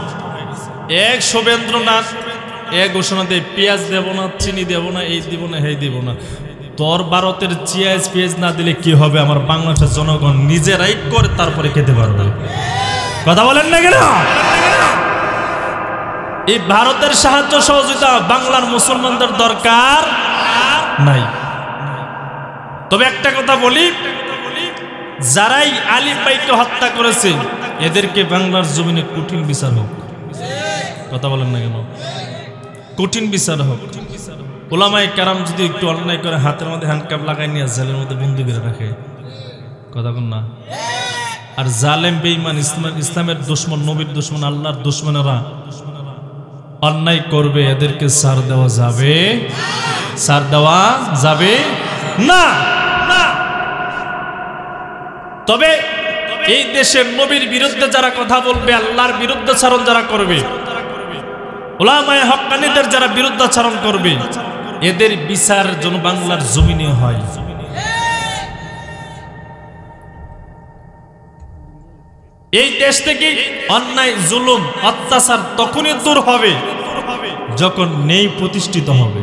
এক শুভেন্দ্রনাথ এক ঘোষণা দেয়, পেঁয়াজ দেব না, চিনি দেব না, এই দিব না, এই দিব না। তোর ভারতের চিয়াজ পেঁয়াজ না দিলে কি হবে? আমার বাংলাদেশের জনগণ নিজেরাই করে তারপরে খেতে পারবে, কথা বলেন না কেন? এই ভারতের সাহায্য সহযোগিতা বাংলার মুসলমানদের দরকার নাই। তবে একটা কথা বলি, যারাই আলিফ ভাইকে হত্যা করেছে এদেরকে বাংলার জমিনে কঠিন বিচার হোক, কথা বলেন না কেন? কঠিন বিচার হোক। ওলামায়ে কেরাম যদি একটু অন্যায় করে হাতের মধ্যে হ্যান্ডকাপ লাগাই নিয়ে জেলের মধ্যে বন্দি করে রাখে, কথা বল না? আর জালেম বেঈমান ইসলামের দুশমন, নবীর দুশমন, আল্লাহর দুশমনেরা অন্যায় করবে, এদেরকে ছাড় দেওয়া যাবে? ছাড় দেওয়া যাবে না। তবে এই দেশের নবীর বিরুদ্ধে যারা কথা বলবে, আল্লাহর বিরুদ্ধাচরণ যারা করবে, উলামায়ে হক্কানীদের যারা বিরুদ্ধাচরণ করবে, এদের বিচার যেন বাংলার জমিনে হয়। এই দেশ থেকে অন্যায়, জুলুম, অত্যাচার তখনই দূর হবে যখন ন্যায় প্রতিষ্ঠিত হবে।